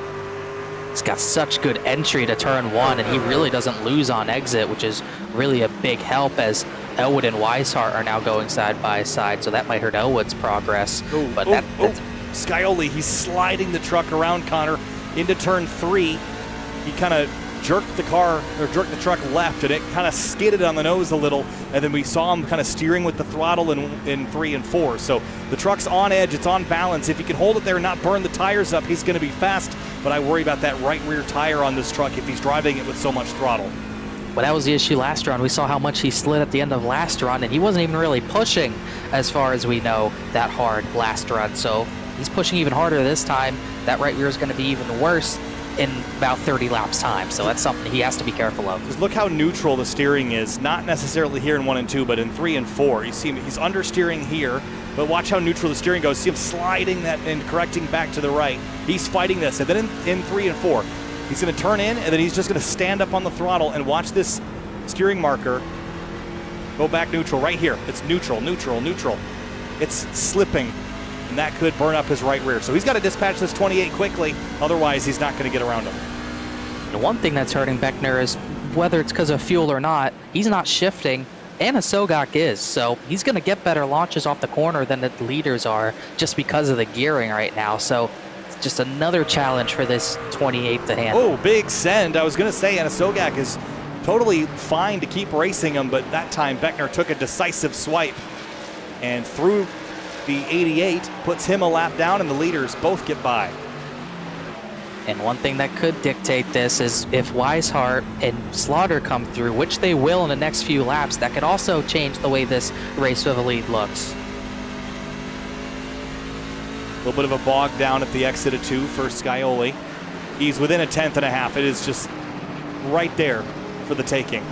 He's got such good entry to turn 1, and he really doesn't lose on exit, which is really a big help, as Elwood and Weishart are now going side by side, so that might hurt Elwood's progress. But that's Skyoli, he's sliding the truck around, Connor, into turn 3. He kind of jerked the truck left, and it kind of skidded on the nose a little, and then we saw him kind of steering with the throttle in 3 and 4. So the truck's on edge, it's on balance. If he can hold it there and not burn the tires up, he's going to be fast, but I worry about that right rear tire on this truck if he's driving it with so much throttle. Well, that was the issue last run. We saw how much he slid at the end of last run, and he wasn't even really pushing, as far as we know, that hard last run. So he's pushing even harder this time. That right rear is going to be even worse in about 30 laps time, so that's something he has to be careful of. Just look how neutral the steering is, not necessarily here in 1 and 2, but in 3 and 4. You see him, he's understeering here, but watch how neutral the steering goes. See him sliding that and correcting back to the right. He's fighting this, and then in 3 and 4, he's going to turn in, and then he's just going to stand up on the throttle and watch this steering marker go back neutral right here. It's neutral, neutral, neutral. It's slipping, and that could burn up his right rear. So he's got to dispatch this 28 quickly, otherwise he's not going to get around him. The one thing that's hurting Beckner is, whether it's because of fuel or not, he's not shifting, and Sogak is, so he's going to get better launches off the corner than the leaders are, just because of the gearing right now. So it's just another challenge for this 28 to handle. Oh, big send. I was going to say Sogak is totally fine to keep racing him, but that time Beckner took a decisive swipe and through the 88, puts him a lap down, and the leaders both get by. And one thing that could dictate this is if Weishart and Slaughter come through, which they will in the next few laps, that could also change the way this race for the lead looks. A little bit of a bog down at the exit of 2 for Skyoli. He's within a 10th and a half. It is just right there for the taking.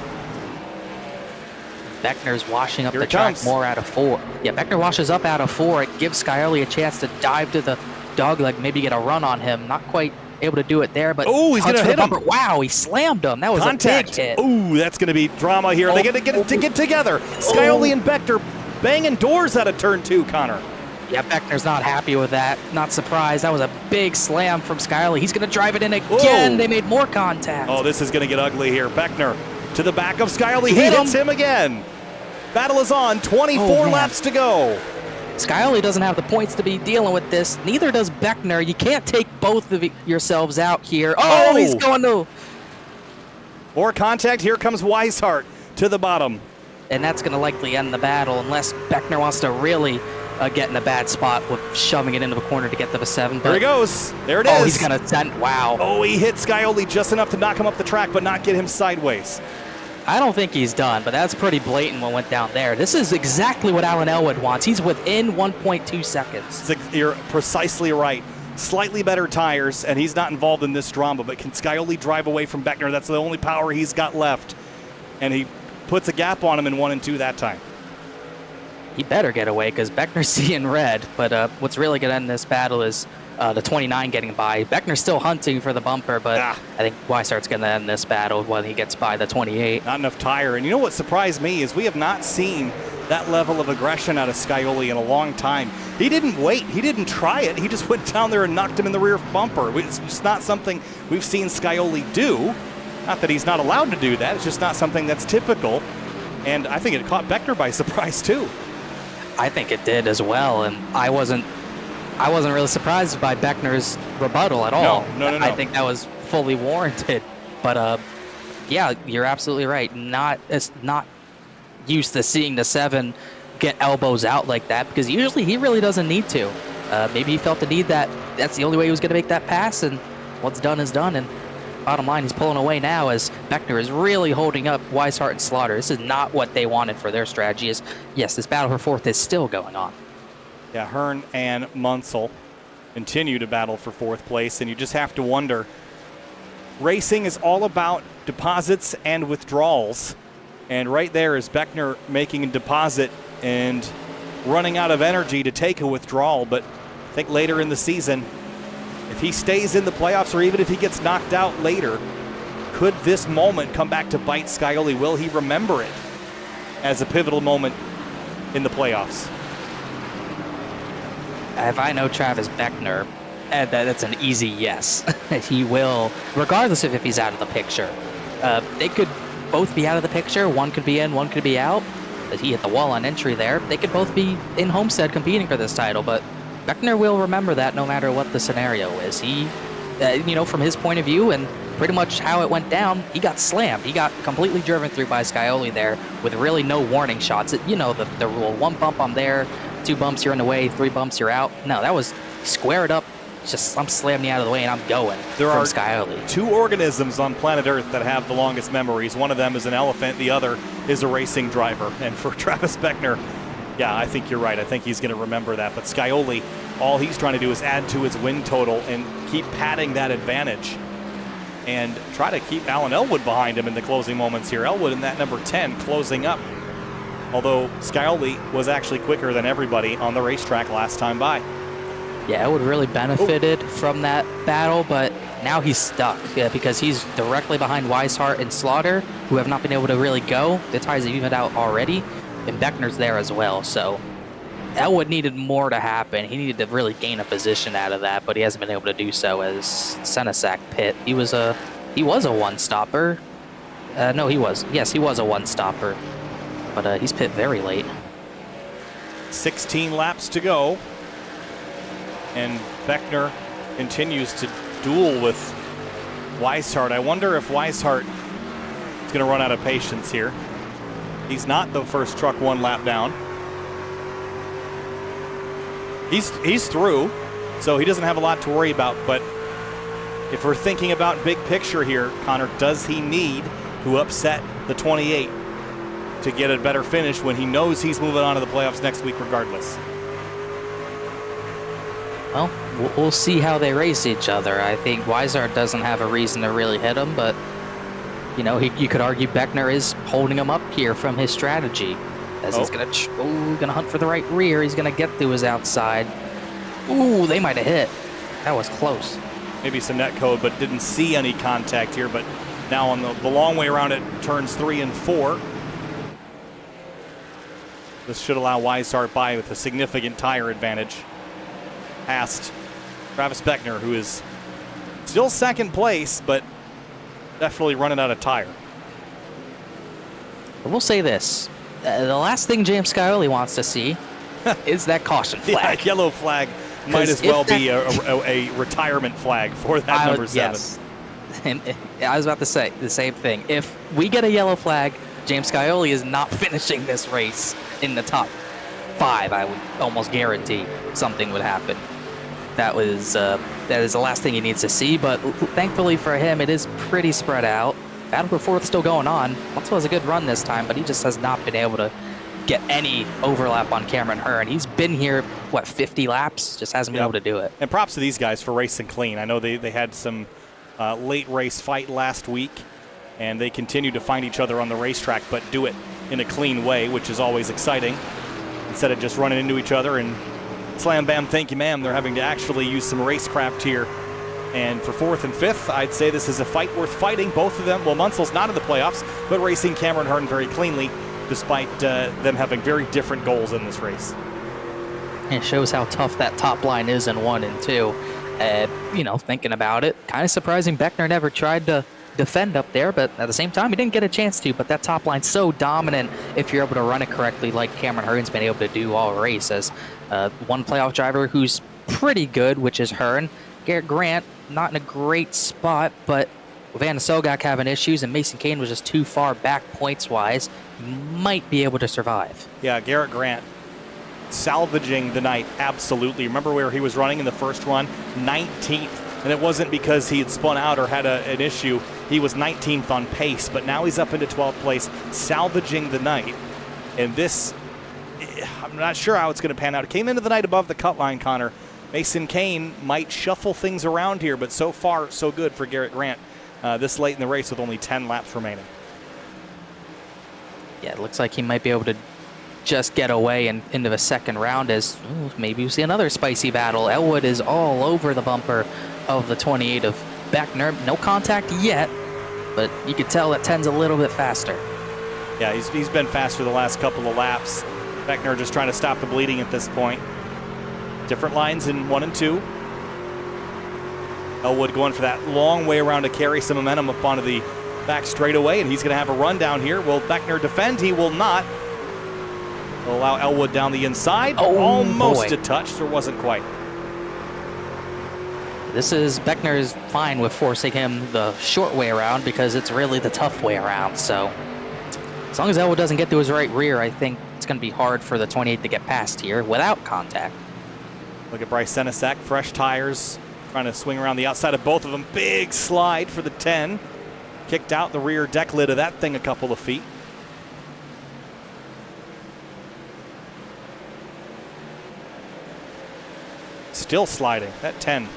Beckner's washing up the track more out of 4. Yeah, Beckner washes up out of 4. It gives Skyoli a chance to dive to the dogleg, maybe get a run on him. Not quite able to do it there, but oh, he's going to hit him. Wow, he slammed him. That was contact. A big hit. Oh, that's going to be drama here. They get to get together. Skyoli and Beckner banging doors out of turn 2, Connor. Yeah, Beckner's not happy with that. Not surprised. That was a big slam from Skyoli. He's going to drive it in again. They made more contact. Oh, this is going to get ugly here. Beckner to the back of Skyoli. He hits him again. Battle is on. 24 laps to go. Skyoli doesn't have the points to be dealing with this. Neither does Beckner. You can't take both of yourselves out here. Oh, he's going to. More contact. Here comes Weishart to the bottom. And that's going to likely end the battle unless Beckner wants to really get in a bad spot with shoving it into the corner to get to the 7. There he goes. There it is. Oh, he's going to send. Wow. Oh, he hit Skyoli just enough to knock him up the track, but not get him sideways. I don't think he's done, but that's pretty blatant what went down there. This is exactly what Alan Elwood wants. He's within 1.2 seconds. You're precisely right. Slightly better tires, and he's not involved in this drama, but can Skyoli drive away from Beckner? That's the only power he's got left. And he puts a gap on him in 1 and 2 that time. He better get away because Beckner's seeing red. But what's really going to end this battle is the 29 getting by. Beckner's still hunting for the bumper, but I think Weishart's going to end this battle when he gets by the 28. Not enough tire. And you know what surprised me is we have not seen that level of aggression out of Scioli in a long time. He didn't wait. He didn't try it. He just went down there and knocked him in the rear bumper. It's just not something we've seen Scioli do. Not that he's not allowed to do that. It's just not something that's typical. And I think it caught Beckner by surprise, too. I think it did as well, and I wasn't really surprised by Beckner's rebuttal at all. No. I think that was fully warranted. But yeah, you're absolutely right. Not used to seeing the 7 get elbows out like that, because usually he really doesn't need to. Maybe he felt the need that's the only way he was going to make that pass, and what's done is done. And bottom line, he's pulling away now as Beckner is really holding up Weishart and Slaughter. This is not what they wanted for their strategy. Yes, this battle for 4th is still going on. Yeah, Hearn and Munsell continue to battle for 4th place, and you just have to wonder, racing is all about deposits and withdrawals. And right there is Beckner making a deposit and running out of energy to take a withdrawal. But I think later in the season, if he stays in the playoffs or even if he gets knocked out later, could this moment come back to bite Scioli? Will he remember it as a pivotal moment in the playoffs? If I know Travis Beckner, that's an easy yes. He will, regardless of if he's out of the picture. They could both be out of the picture. One could be in, one could be out. But he hit the wall on entry there. They could both be in Homestead competing for this title, but Beckner will remember that no matter what the scenario is. He, from his point of view and pretty much how it went down, he got slammed. He got completely driven through by Scioli there with really no warning shots. The rule, 1 bump, I'm there, 2 bumps, you're in the way, 3 bumps, you're out. No, that was square it up. Just, I'm slamming you out of the way and I'm going. There are Scioli. 2 organisms on planet Earth that have the longest memories. One of them is an elephant. The other is a racing driver. And for Travis Beckner, yeah, I think you're right. I think he's going to remember that. But Scioli, all he's trying to do is add to his win total and keep padding that advantage and try to keep Alan Elwood behind him in the closing moments here. Elwood in that number 10 closing up. Although Scioli was actually quicker than everybody on the racetrack last time by. Yeah, Elwood really benefited from that battle, but now he's stuck because he's directly behind Weishart and Slaughter, who have not been able to really go. The tires have evened out already, and Beckner's there as well. So Elwood needed more to happen. He needed to really gain a position out of that, but he hasn't been able to do so as Senesac pit. He was a one-stopper. No, he was. Yes, he was a one-stopper, but he's pit very late. 16 laps to go. And Beckner continues to duel with Weishart. I wonder if Weishart is going to run out of patience here. He's not the first truck 1 lap down. He's through, so he doesn't have a lot to worry about. But if we're thinking about big picture here, Connor, does he need to upset the 28 to get a better finish when he knows he's moving on to the playoffs next week regardless? Well, we'll see how they race each other. I think Weishart doesn't have a reason to really hit him, but, you could argue Beckner is holding him up here from his strategy. As he's going to hunt for the right rear. He's going to get to his outside. Ooh, they might have hit. That was close. Maybe some net code, but didn't see any contact here. But now on the long way around it, turns 3 and 4. This should allow Weishart by with a significant tire advantage past Travis Beckner, who is still 2nd place, but definitely running out of tire. We'll say this. The last thing James Scioli wants to see is that caution flag. Yeah, yellow flag might as well be a retirement flag for that number 7. Yes. And I was about to say the same thing. If we get a yellow flag, James Scioli is not finishing this race in the top 5. I would almost guarantee something would happen. That is the last thing he needs to see, but thankfully for him, it is pretty spread out. Battle for 4th still going on. Munsell has a good run this time, but he just has not been able to get any overlap on Cameron Hearn. He's been here, 50 laps? Just hasn't been able to do it. And props to these guys for racing clean. I know they had some late race fight last week, and they continue to find each other on the racetrack, but do it in a clean way, which is always exciting, instead of just running into each other and Slam bam, thank you ma'am. They're having to actually use some racecraft here. And for 4th and 5th, I'd say this is a fight worth fighting. Both of them, well, Munsel's not in the playoffs, but racing Cameron Hearn very cleanly, despite them having very different goals in this race. It shows how tough that top line is in 1 and 2. You know, thinking about it, kind of surprising Beckner never tried to defend up there, but at the same time, he didn't get a chance to. But that top line's so dominant if you're able to run it correctly, like Cameron Hearn's been able to do all race. As one playoff driver who's pretty good, which is Hearn. Garrett Grant, not in a great spot, but with Van Sogak having issues and Mason Kane was just too far back points-wise, might be able to survive. Yeah, Garrett Grant salvaging the night, absolutely. Remember where he was running in the first run? 19th. And it wasn't because he had spun out or had an issue. He was 19th on pace, but now he's up into 12th place, salvaging the night. And this, I'm not sure how it's going to pan out. It came into the night above the cut line, Connor. Mason Kane might shuffle things around here, but so far, so good for Garrett Grant this late in the race with only 10 laps remaining. Yeah, it looks like he might be able to just get away and into the second round as maybe we see another spicy battle. Elwood is all over the bumper of the 28 of Beckner. No contact yet, but you could tell that 10's a little bit faster. Yeah, he's been faster the last couple of laps. Beckner just trying to stop the bleeding at this point. Different lines in 1 and 2. Elwood going for that long way around to carry some momentum up onto the back straightaway, and he's going to have a run down here. Will Beckner defend? He will not. He'll allow Elwood down the inside. Oh, almost boy. a touch, there wasn't quite. Beckner is fine with forcing him the short way around because it's really the tough way around. So as long as Elwood doesn't get to his right rear, I think it's going to be hard for the 28 to get past here without contact. Look at Bryce Senesac, fresh tires, trying to swing around the outside of both of them. Big slide for the 10. Kicked out the rear deck lid of that thing a couple of feet. Still sliding, that 10.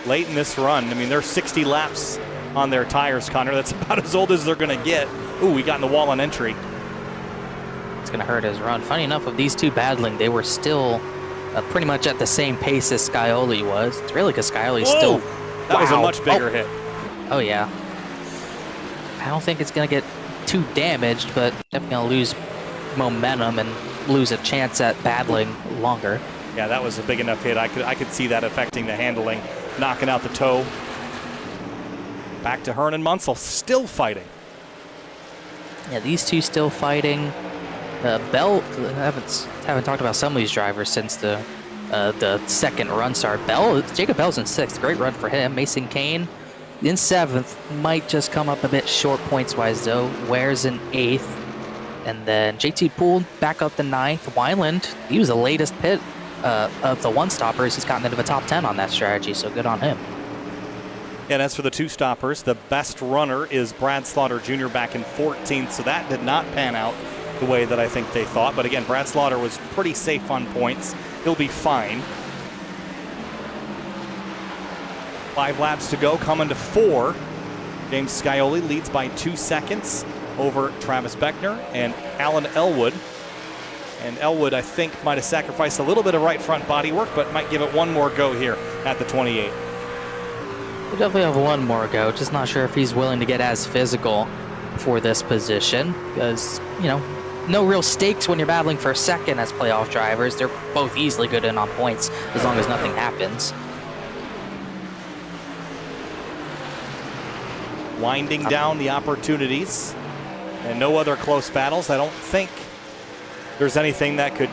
Late in this run, I mean, they're 60 laps on their tires, Connor. That's about as old as they're going to get. Ooh, we got in the wall on entry. It's going to hurt his run. Funny enough, of these two battling, they were still pretty much at the same pace as Scioli was. It's really because Scioli's still... That was a much bigger hit. Oh, yeah. I don't think it's going to get too damaged, but definitely going to lose momentum and lose a chance at battling longer. Yeah, that was a big enough hit. I could see that affecting the handling, knocking out the toe. Back to Hearn and Munsell, still fighting. Yeah, these two still fighting. Bell, haven't talked about some of these drivers since the second run start. Jacob Bell's in 6th, great run for him. Mason Kane in 7th, might just come up a bit short points-wise though. Ware's in 8th. And then JT Poole back up to 9th. Wineland, he was the latest pit of the one-stoppers. He's gotten into the top 10 on that strategy, so good on him. And as for the two-stoppers, the best runner is Brad Slaughter Jr. back in 14th, so that did not pan out the way that I think they thought. But again, Brad Slaughter was pretty safe on points. He'll be fine. 5 laps to go, coming to 4. James Scioli leads by 2 seconds over Travis Beckner and Alan Elwood. And Elwood, I think, might have sacrificed a little bit of right front body work, but might give it one more go here at the 28. We'll definitely have one more go. Just not sure if he's willing to get as physical for this position because, you know, no real stakes when you're battling for a second as playoff drivers. They're both easily good in on points as long as nothing happens. Winding down the opportunities and no other close battles. I don't think there's anything that could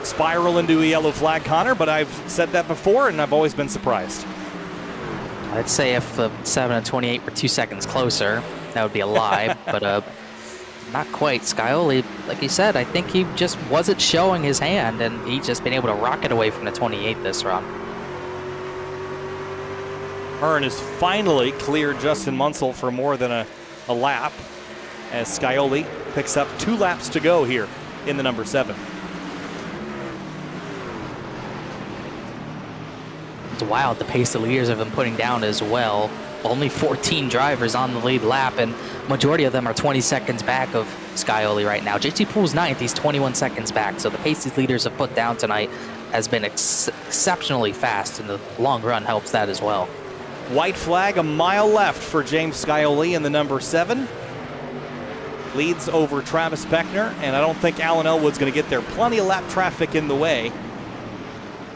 spiral into a yellow flag, Connor, but I've said that before and I've always been surprised. I'd say if the 7 and 28 were 2 seconds closer, that would be a lie, but not quite. Scioli, like you said, I think he just wasn't showing his hand, and he's just been able to rocket away from the 28 this run. Hearn has finally cleared Justin Munsell for more than a lap as Scioli picks up 2 laps to go here in the number 7. It's wild the pace the leaders have been putting down as well. Only 14 drivers on the lead lap, and majority of them are 20 seconds back of Scioli right now. JT Poole's 9th. He's 21 seconds back. So the pace these leaders have put down tonight has been exceptionally fast, and the long run helps that as well. White flag, a mile left for James Scioli in the number 7. Leads over Travis Beckner, and I don't think Alan Elwood's going to get there. Plenty of lap traffic in the way.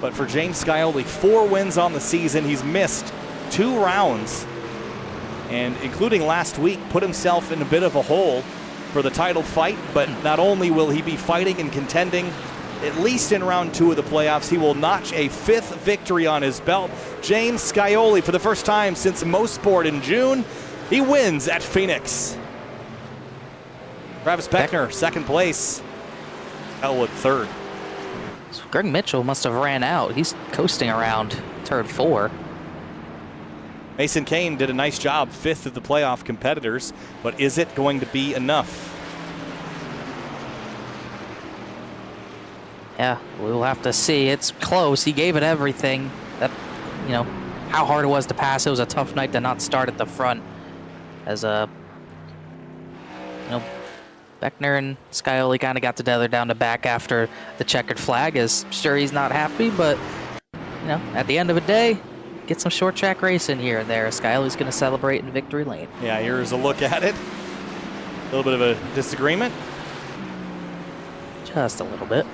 But for James Scioli, 4 wins on the season. He's missed 2 rounds, and including last week, put himself in a bit of a hole for the title fight. But not only will he be fighting and contending at least in round 2 of the playoffs, he will notch a 5th victory on his belt. James Scioli, for the first time since Mosport in June, he wins at Phoenix. Travis Beckner, 2nd place. Elwood, 3rd. So Greg Mitchell must have ran out. He's coasting around turn 4. Mason Kane did a nice job, 5th of the playoff competitors, but is it going to be enough? Yeah, we'll have to see. It's close. He gave it everything. That, you know, how hard it was to pass. It was a tough night to not start at the front. As Beckner and Scioli kind of got together down the back after the checkered flag. Is sure he's not happy, but at the end of the day, get some short track racing here and there. Scioli's going to celebrate in victory lane. Yeah, here's a look at it. A little bit of a disagreement. Just a little bit.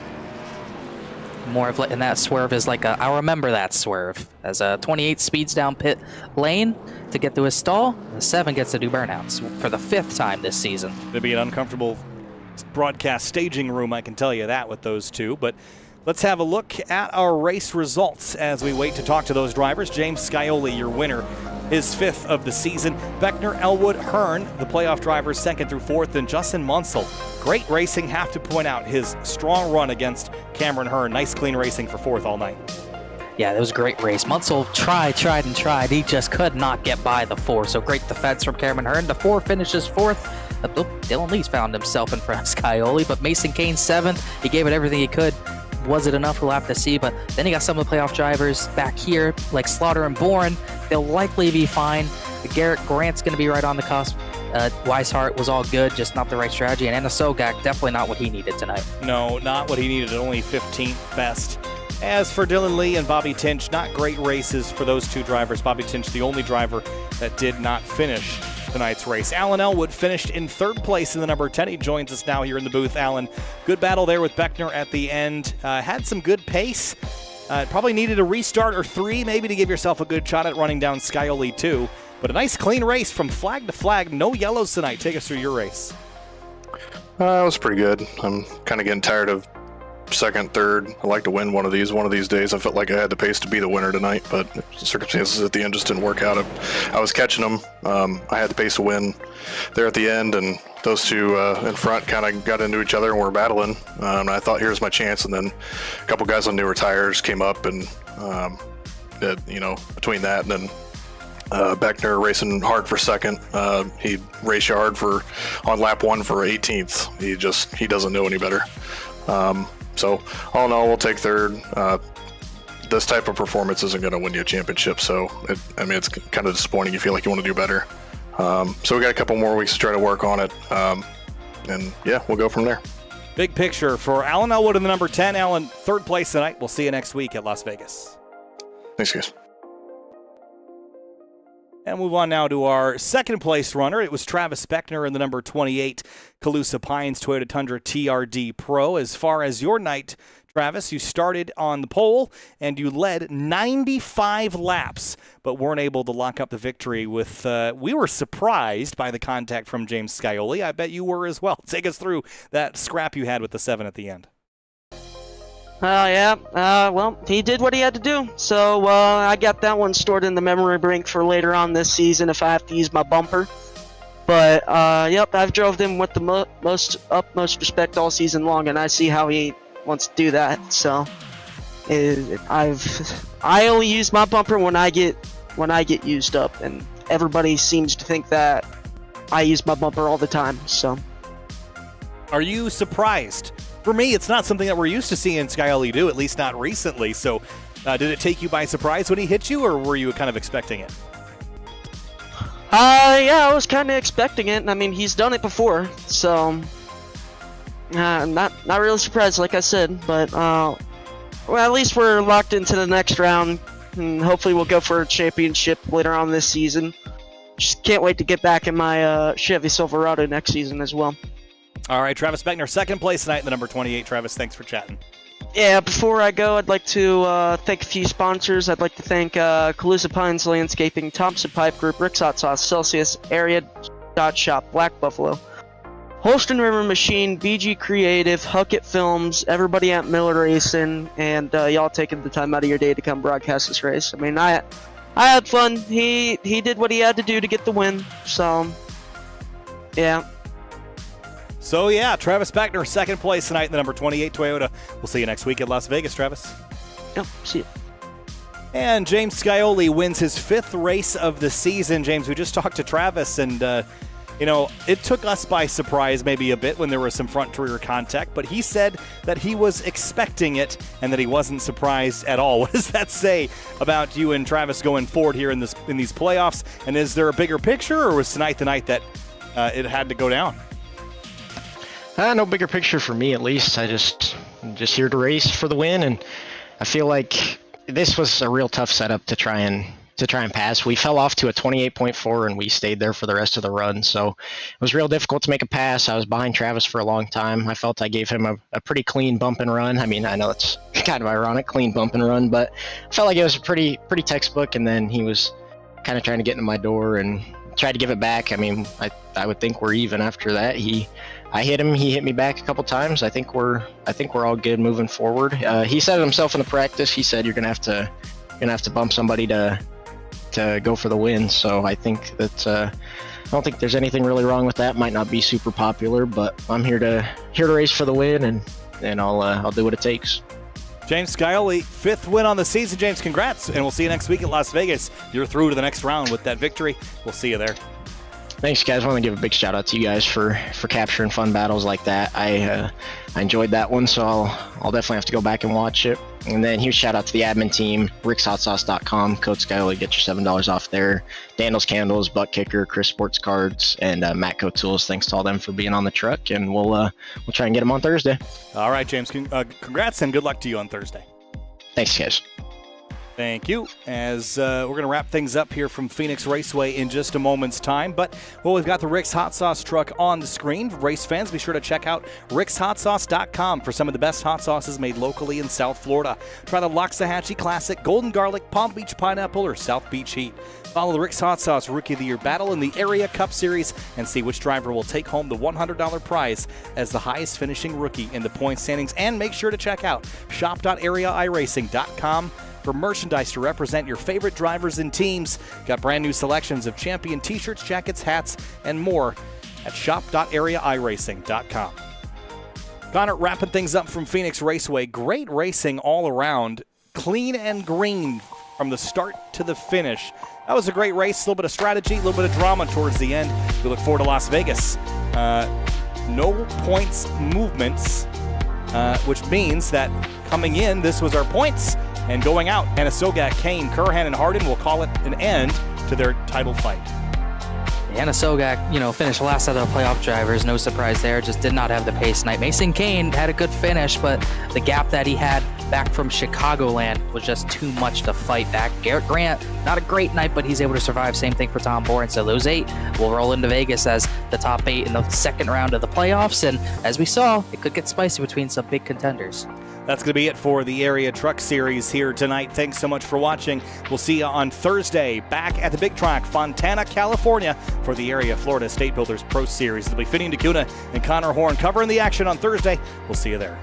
More of and that swerve is like a, I'll remember that swerve. As a 28 speeds down pit lane to get to his stall. The 7 gets to do burnouts for the 5th time this season. It'll be an uncomfortable broadcast staging room, I can tell you that, with those two. But let's have a look at our race results as we wait to talk to those drivers. James Scioli, your winner, his 5th of the season. Beckner, Elwood, Hearn, the playoff drivers 2nd through 4th, and Justin Munsell. Great racing, have to point out his strong run against Cameron Hearn. Nice clean racing for 4th all night. Yeah, that was a great race. Munsell tried. He just could not get by the 4. So great defense from Cameron Hearn. The 4 finishes 4th. Dylan Lee's found himself in front of Scioli, but Mason Kane 7th. He gave it everything he could. Was it enough? We'll have to see. But then you got some of the playoff drivers back here, like Slaughter and Bourne. They'll likely be fine. Garrett Grant's going to be right on the cusp. Weishart was all good, just not the right strategy. And Anna Sogak, definitely not what he needed tonight. No, not what he needed. Only 15th best. As for Dylan Lee and Bobby Tinch, not great races for those 2 drivers. Bobby Tinch, the only driver that did not finish tonight's race. Alan Elwood finished in 3rd place in the number 10. He joins us now here in the booth. Alan, good battle there with Beckner at the end. Had some good pace. Probably needed a restart or 3 maybe to give yourself a good shot at running down Scioli too. But a nice clean race from flag to flag. No yellows tonight. Take us through your race. It was pretty good. I'm kind of getting tired of 2nd, 3rd. I like to win one of these days. I felt like I had the pace to be the winner tonight, but the circumstances at the end just didn't work out. I was catching them. I had the pace to win there at the end, and those 2 in front kind of got into each other and were battling. And I thought, here's my chance. And then a couple guys on newer tires came up, and between that and then Beckner racing hard for 2nd. He raced hard on lap 1 for 18th. He doesn't know any better. So all in all, we'll take 3rd. This type of performance isn't going to win you a championship, so it's kind of disappointing. You feel like you want to do better. So we got a couple more weeks to try to work on it, and yeah, we'll go from there. Big picture for Alan Elwood in the number 10. Alan, 3rd place tonight. We'll see you next week at Las Vegas. Thanks, guys. And move on now to our 2nd place runner. It was Travis Beckner in the number 28 Calusa Pines Toyota Tundra TRD Pro. As far as your night, Travis, you started on the pole and you led 95 laps, but weren't able to lock up the victory with, we were surprised by the contact from James Scioli. I bet you were as well. Take us through that scrap you had with the 7 at the end. Well, he did what he had to do, so I got that one stored in the memory bank for later on this season if I have to use my bumper. But, I've drove him with the utmost respect all season long, and I see how he wants to do that. So, I only use my bumper when I get used up, and everybody seems to think that I use my bumper all the time. So, are you surprised? For me, it's not something that we're used to seeing Scioli do, at least not recently. So, did it take you by surprise when he hit you, or were you kind of expecting it? I was kind of expecting it. I mean, he's done it before, so Not really surprised, like I said, but well, at least we're locked into the next round, and hopefully we'll go for a championship later on this season. Just can't wait to get back in my Chevy Silverado next season as well. All right, Travis Beckner, second place tonight in the number 28. Travis, thanks for chatting. Yeah, before I go, I'd like to thank a few sponsors. I'd like to thank Calusa Pines Landscaping, Thompson Pipe Group, Rick's Hot Sauce, Celsius, Area Dot Shop, Black Buffalo, Holston River Machine, BG Creative, Huckett Films, everybody at Miller Racing, and y'all taking the time out of your day to come broadcast this race. I mean, I had fun. He did what he had to do to get the win. So, yeah. So, yeah, Travis Beckner, second place tonight in the number 28 Toyota. We'll see you next week at Las Vegas, Travis. Yep, see you. And James Scioli wins his 5th race of the season. James, we just talked to Travis, and, it took us by surprise maybe a bit when there was some front-to-rear contact, but he said that he was expecting it and that he wasn't surprised at all. What does that say about you and Travis going forward here in these playoffs? And is there a bigger picture, or was tonight the night that it had to go down? No bigger picture for me, at least. I'm just here to race for the win, and I feel like this was a real tough setup to try and pass. We fell off to a 28.4, and we stayed there for the rest of the run. So it was real difficult to make a pass. I was behind Travis for a long time. I felt I gave him a pretty clean bump and run. I mean, I know it's kind of ironic, clean bump and run, but I felt like it was a pretty textbook. And then he was kind of trying to get into my door and tried to give it back. I mean, I would think we're even after that. I hit him. He hit me back a couple times. I think we're all good moving forward. He said it himself in the practice. He said you're gonna have to bump somebody to go for the win. So I think that I don't think there's anything really wrong with that. Might not be super popular, but I'm here to race for the win, and I'll do what it takes. James Scioli, 5th win on the season. James, congrats, and we'll see you next week at Las Vegas. You're through to the next round with that victory. We'll see you there. Thanks, guys. I want to give a big shout out to you guys for capturing fun battles like that. I enjoyed that one, so I'll definitely have to go back and watch it. And then huge shout out to the admin team, rickshotsauce.com, code Scioli, get your $7 off there. Daniels Candles, Butt Kicker, Chris Sports Cards, and Matco Tools. Thanks to all them for being on the truck, and we'll try and get them on Thursday. All right, James. Congrats and good luck to you on Thursday. Thanks, guys. Thank you. As we're going to wrap things up here from Phoenix Raceway in just a moment's time. But, well, we've got the Rick's Hot Sauce truck on the screen. Race fans, be sure to check out rickshotsauce.com for some of the best hot sauces made locally in South Florida. Try the Loxahatchee Classic, Golden Garlic, Palm Beach Pineapple, or South Beach Heat. Follow the Rick's Hot Sauce Rookie of the Year battle in the Area Cup Series and see which driver will take home the $100 prize as the highest finishing rookie in the point standings. And make sure to check out shop.areairacing.com for merchandise to represent your favorite drivers and teams. Got brand new selections of champion t-shirts, jackets, hats, and more at shop.areairacing.com. Connor, wrapping things up from Phoenix Raceway. Great racing all around. Clean and green from the start to the finish. That was a great race. A little bit of strategy, a little bit of drama towards the end. We look forward to Las Vegas. No points movements, which means that coming in, this was our points. And going out, Anasoga, Kane, Curhan, and Hardin will call it an end to their title fight. Anasoga, finished last out of the playoff drivers. No surprise there. Just did not have the pace tonight. Mason Kane had a good finish, but the gap that he had back from Chicagoland was just too much to fight back. Garrett Grant, not a great night, but he's able to survive. Same thing for Tom Boren. So those 8 will roll into Vegas as the top 8 in the second round of the playoffs. And as we saw, it could get spicy between some big contenders. That's going to be it for the Area Truck Series here tonight. Thanks so much for watching. We'll see you on Thursday back at the big track, Fontana, California, for the Area Florida State Builders Pro Series. It'll be Finney DeCuna and Connor Horn covering the action on Thursday. We'll see you there.